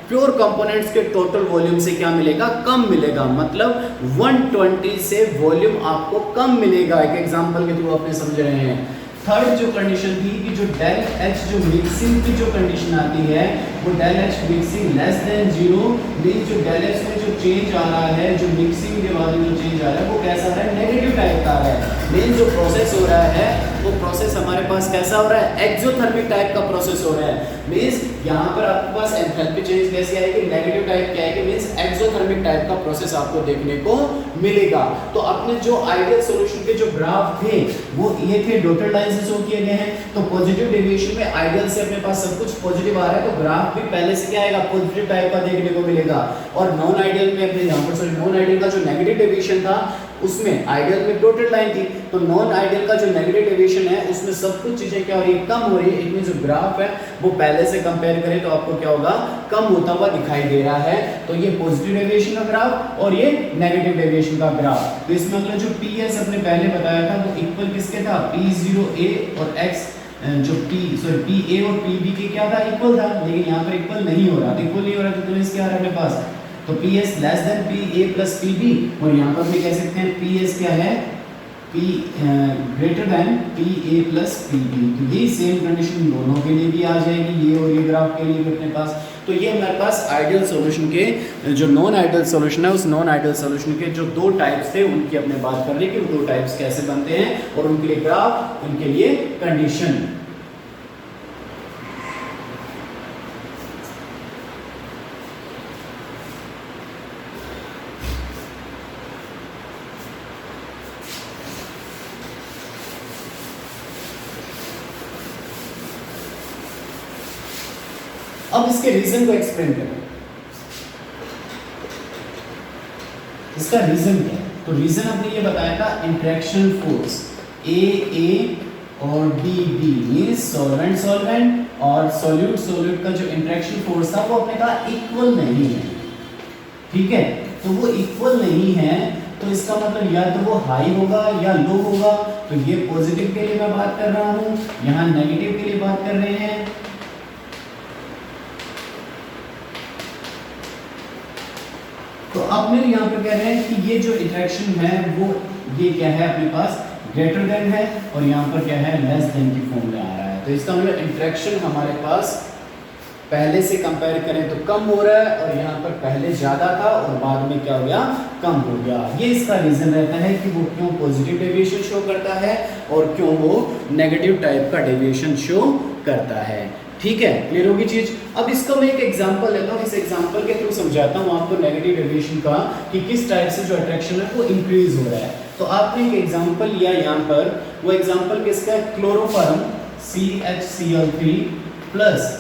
प्योर कंपोनेंट्स के टोटल वॉल्यूम से क्या मिलेगा, कम मिलेगा। मतलब 120 से वॉल्यूम आपको कम मिलेगा। एक एग्जांपल के थ्रू आपने समझ रहे हैं। थर्ड जो कंडीशन थी कि जो डेल एच जो मिक्सिंग की जो कंडीशन आती है वो del H mixing less than zero, means जो डेल एच में जो चेंज आ रहा है, जो मिक्सिंग के बाद जो चेंज आ रहा है वो कैसा आ रहा है, नेगेटिव टाइप का आ रहा है। मींस जो प्रोसेस हो रहा है वो प्रोसेस हमारे पास कैसा हो रहा है, एक्सोथर्मिक टाइप का प्रोसेस हो रहा है। मींस यहाँ पर आपके पास एंथैल्पी चेंज कैसी आएगी, नेगेटिव टाइप की आएगी, मींस एक्सोथर्मिक टाइप का प्रोसेस आपको देखने को मिलेगा। तो अपने जो आइडियल सॉल्यूशन के जो ग्राफ थे वो ये थे, डॉटेड लाइन से शो किए गए हैं। तो पॉजिटिव डेविएशन में आइडियल से अपने पास सब कुछ पॉजिटिव आ रहा है, तो ग्राफ भी पहले से क्या आएगा, पॉजिटिव टाइप का देखने को मिलेगा। और नॉन आइडियल में अपने यहाँ पर नॉन आइडियल का जो नेगेटिव डेविएशन था उसमें आइडियल में डॉटेड लाइन थी, तो नॉन आइडियल का जो नेगेटिव डेविएशन है उसमें सब कुछ चीजें क्या हो रही है, कम हो रही है। इनमें जो ग्राफ है वो पहले से कंपेयर करें तो आपको क्या होगा, कम होता हुआ दिखाई दे रहा है। तो ये पॉजिटिव डेविएशन का ग्राफ और ये नेगेटिव डेविएशन का ग्राफ। तो इसमें मतलब जो पीएस अपने पहले बताया था वो इक्वल किसके था, P0A और X जो पी ए और पी बी के क्या था, इक्वल था। लेकिन यहाँ पर इक्वल नहीं हो रहा, तो इक्वल नहीं हो रहा तो तुम्हें क्या आ रहा है अपने पास, तो P S less than P A plus P B, और यहाँ पर भी कह सकते हैं पी एस क्या है, P greater than P A plus P B. तो ये सेम कंडीशन दोनों के लिए भी आ जाएगी, ये और ये ग्राफ के लिए भी अपने पास। तो ये हमारे पास आइडियल सॉल्यूशन के जो नॉन आइडियल सॉल्यूशन है, उस नॉन आइडियल सॉल्यूशन के जो दो टाइप्स थे उनकी अपने बात कर रहे हैं कि वो दो टाइप्स कैसे बनते हैं और उनके लिए ग्राफ, उनके लिए कंडीशन। अब इसके रीजन को एक्सप्लेन करें, इसका रीजन क्या है। तो रीजन आपने ये बताया था, इंटरेक्शन फोर्स ए और बी मींस सॉल्वेंट सॉल्वेंट और सॉल्यूट सॉल्यूट का जो इंटरेक्शन फोर्स था वो अपने कहा इक्वल नहीं है। ठीक है, तो वो इक्वल नहीं है तो इसका मतलब या तो वो हाई होगा या लो होगा। तो ये पॉजिटिव के लिए मैं बात कर रहा हूं, यहाँ नेगेटिव के लिए बात कर रहे हैं। तो अब मेरे यहाँ पर कह रहे हैं कि ये जो इंटरेक्शन है वो ये क्या है अपने पास, ग्रेटर देन है, और यहाँ पर क्या है, लेस देन की फॉर्म में आ रहा है। तो इसका मतलब इंटरेक्शन हमारे पास पहले से कंपेयर करें तो कम हो रहा है, और यहाँ पर पहले ज्यादा था और बाद में क्या हो गया, कम हो गया। ये इसका रीजन रहता है कि वो क्यों पॉजिटिव डेविएशन शो करता है और क्यों वो नेगेटिव टाइप का डेविएशन शो करता है। ठीक है, क्लियर होगी चीज। अब इसका मैं एक एग्जांपल लेता हूँ, इस एग्जांपल के थ्रू समझाता हूँ आपको नेगेटिव डेविएशन का कि किस टाइप से जो अट्रैक्शन है वो इंक्रीज हो रहा है। तो आपने एक एग्जांपल लिया यहाँ पर, वो एग्जांपल किसका है, क्लोरोफॉर्म CHCl3 प्लस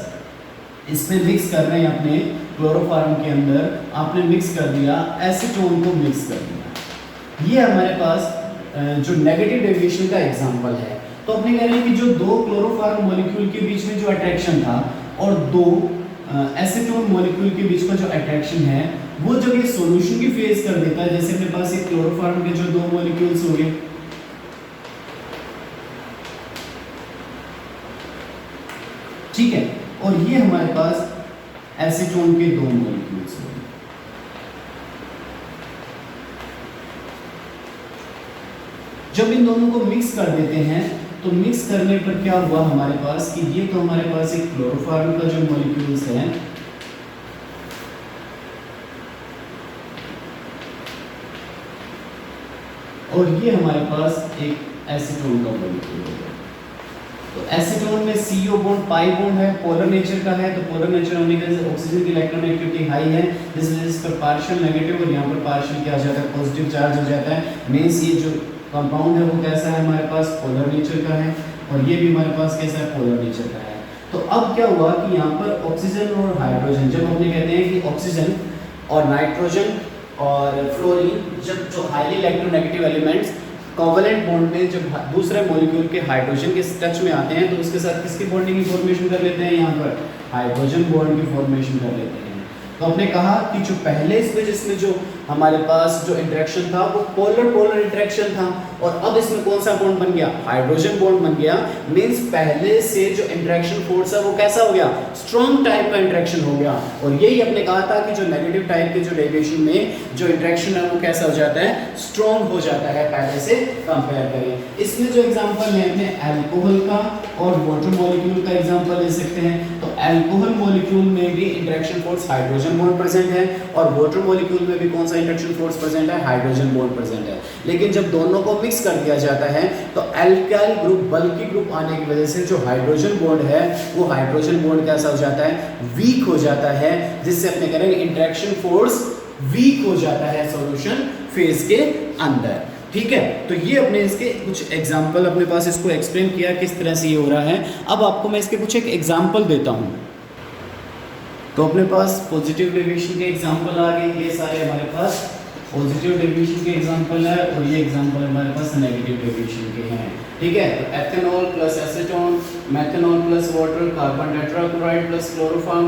इसमें मिक्स कर रहे हैं अपने क्लोरोफॉर्म के अंदर, आपने मिक्स कर दिया, एसीटोन को मिक्स कर दिया। ये हमारे पास जो नेगेटिव डेविएशन का एग्जांपल है। तो अपने कह रहे हैं कि जो दो क्लोरोफॉर्म मॉलिक्यूल के बीच में जो अट्रैक्शन था और दो एसीटोन मॉलिक्यूल के बीच का जो अट्रैक्शन है वो जब ये सॉल्यूशन की फेज कर देता है, जैसे अपने पास एक क्लोरोफॉर्म के जो दो मॉलिक्यूल्स हो गए, ठीक है, और ये हमारे पास एसीटोन के 2 मॉलिक्यूल्स हैं। जब इन दोनों को मिक्स कर देते हैं तो मिक्स करने पर क्या हुआ हमारे पास कि ये तो हमारे पास एक क्लोरोफॉर्म का जो मॉलिक्यूल्स है और ये हमारे पास एक एसीटोन का मॉलिक्यूल है। तो एसीटोन में CO बॉन्ड पाई बॉन्ड है, पोलर नेचर का है, तो पोलर नेचर होने की वजह से ऑक्सीजन की इलेक्ट्रोनेगेटिविटी हाई है, जिस वजह से इस पर पार्शियल नेगेटिव और यहाँ पर पार्शियल क्या हो जाता है, पॉजिटिव चार्ज हो जाता है। मींस ये जो कंपाउंड है वो कैसा है हमारे पास, पोलर नेचर का है, और ये भी हमारे पास कैसा है, पोलर नेचर का है। तो अब क्या हुआ कि यहाँ पर ऑक्सीजन और हाइड्रोजन, जब हमने कहते हैं कि ऑक्सीजन और नाइट्रोजन और फ्लोरीन, जब जो highly electronegative elements covalent bond में जब दूसरे मॉलिक्यूल के हाइड्रोजन के टच में आते हैं तो उसके साथ किसकी बॉन्डिंग की फॉर्मेशन कर लेते हैं, यहाँ पर हाइड्रोजन बॉन्ड की फॉर्मेशन कर लेते हैं। तो आपने कहा कि जो पहले स्टेज में जो हमारे पास जो इंटरेक्शन था वो पोलर पोलर इंटरेक्शन था, और अब इसमें कौन सा बॉन्ड बन गया, हाइड्रोजन बॉन्ड बन गया। मींस पहले से जो इंटरेक्शन फोर्स है वो कैसा हो गया, स्ट्रॉन्ग टाइप का इंटरेक्शन हो गया। और यही आपने कहा था कि जो नेगेटिव टाइप के जो डेविएशन में जो इंटरेक्शन है वो कैसा हो जाता है, स्ट्रॉन्ग हो जाता है पहले से कंपेयर करें। इसमें जो एग्जांपल है अपने अल्कोहल का और वाटर मॉलिक्यूल का एग्जांपल ले सकते हैं। तो अल्कोहल मॉलिक्यूल में भी interaction force hydrogen bond present है, और वाटर मॉलिक्यूल में भी कौन सा इंटरेक्शन फोर्स प्रेजेंट है, हाइड्रोजन बॉन्ड प्रेजेंट है। लेकिन जब दोनों को मिक्स कर दिया जाता है तो अल्काइल ग्रुप, बल्की ग्रुप आने की वजह से जो हाइड्रोजन बॉन्ड है वो हाइड्रोजन बॉन्ड कैसा हो जाता है, वीक हो जाता है, जिससे अपने करेंगे इंटरेक्शन फोर्स वीक हो जाता है सॉल्यूशन फेज के अंदर। ठीक है, तो ये अपने इसके कुछ एग्जाम्पल अपने पास इसको एक्सप्लेन किया किस तरह से ये हो रहा है। अब आपको मैं इसके कुछ एक एग्जाम्पल देता हूँ। तो अपने पास पॉजिटिव डेविएशन के एग्जाम्पल आ गए, ये सारे हमारे पास पॉजिटिव डेविएशन के एग्जाम्पल है, और ये एग्जाम्पल हमारे पास नेगेटिव डेविएशन के हैं। ठीक है, तो ethanol plus acetone, methanol plus water, carbon tetrachloride plus chloroform,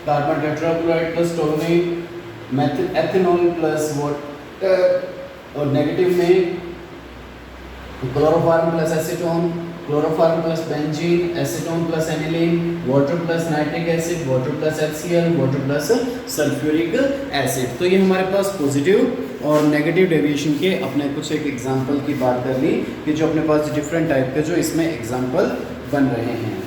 carbon tetrachloride plus toluene, ethanol plus water, और नेगेटिव में chloroform plus acetone, chloroform plus benzene, acetone plus aniline, water plus nitric acid, water plus HCl, water plus sulphuric acid. तो ये हमारे पास positive और negative deviation के अपने कुछ एक एग्जांपल की बात कर ली कि जो अपने पास डिफरेंट टाइप के जो इसमें एग्जांपल बन रहे हैं।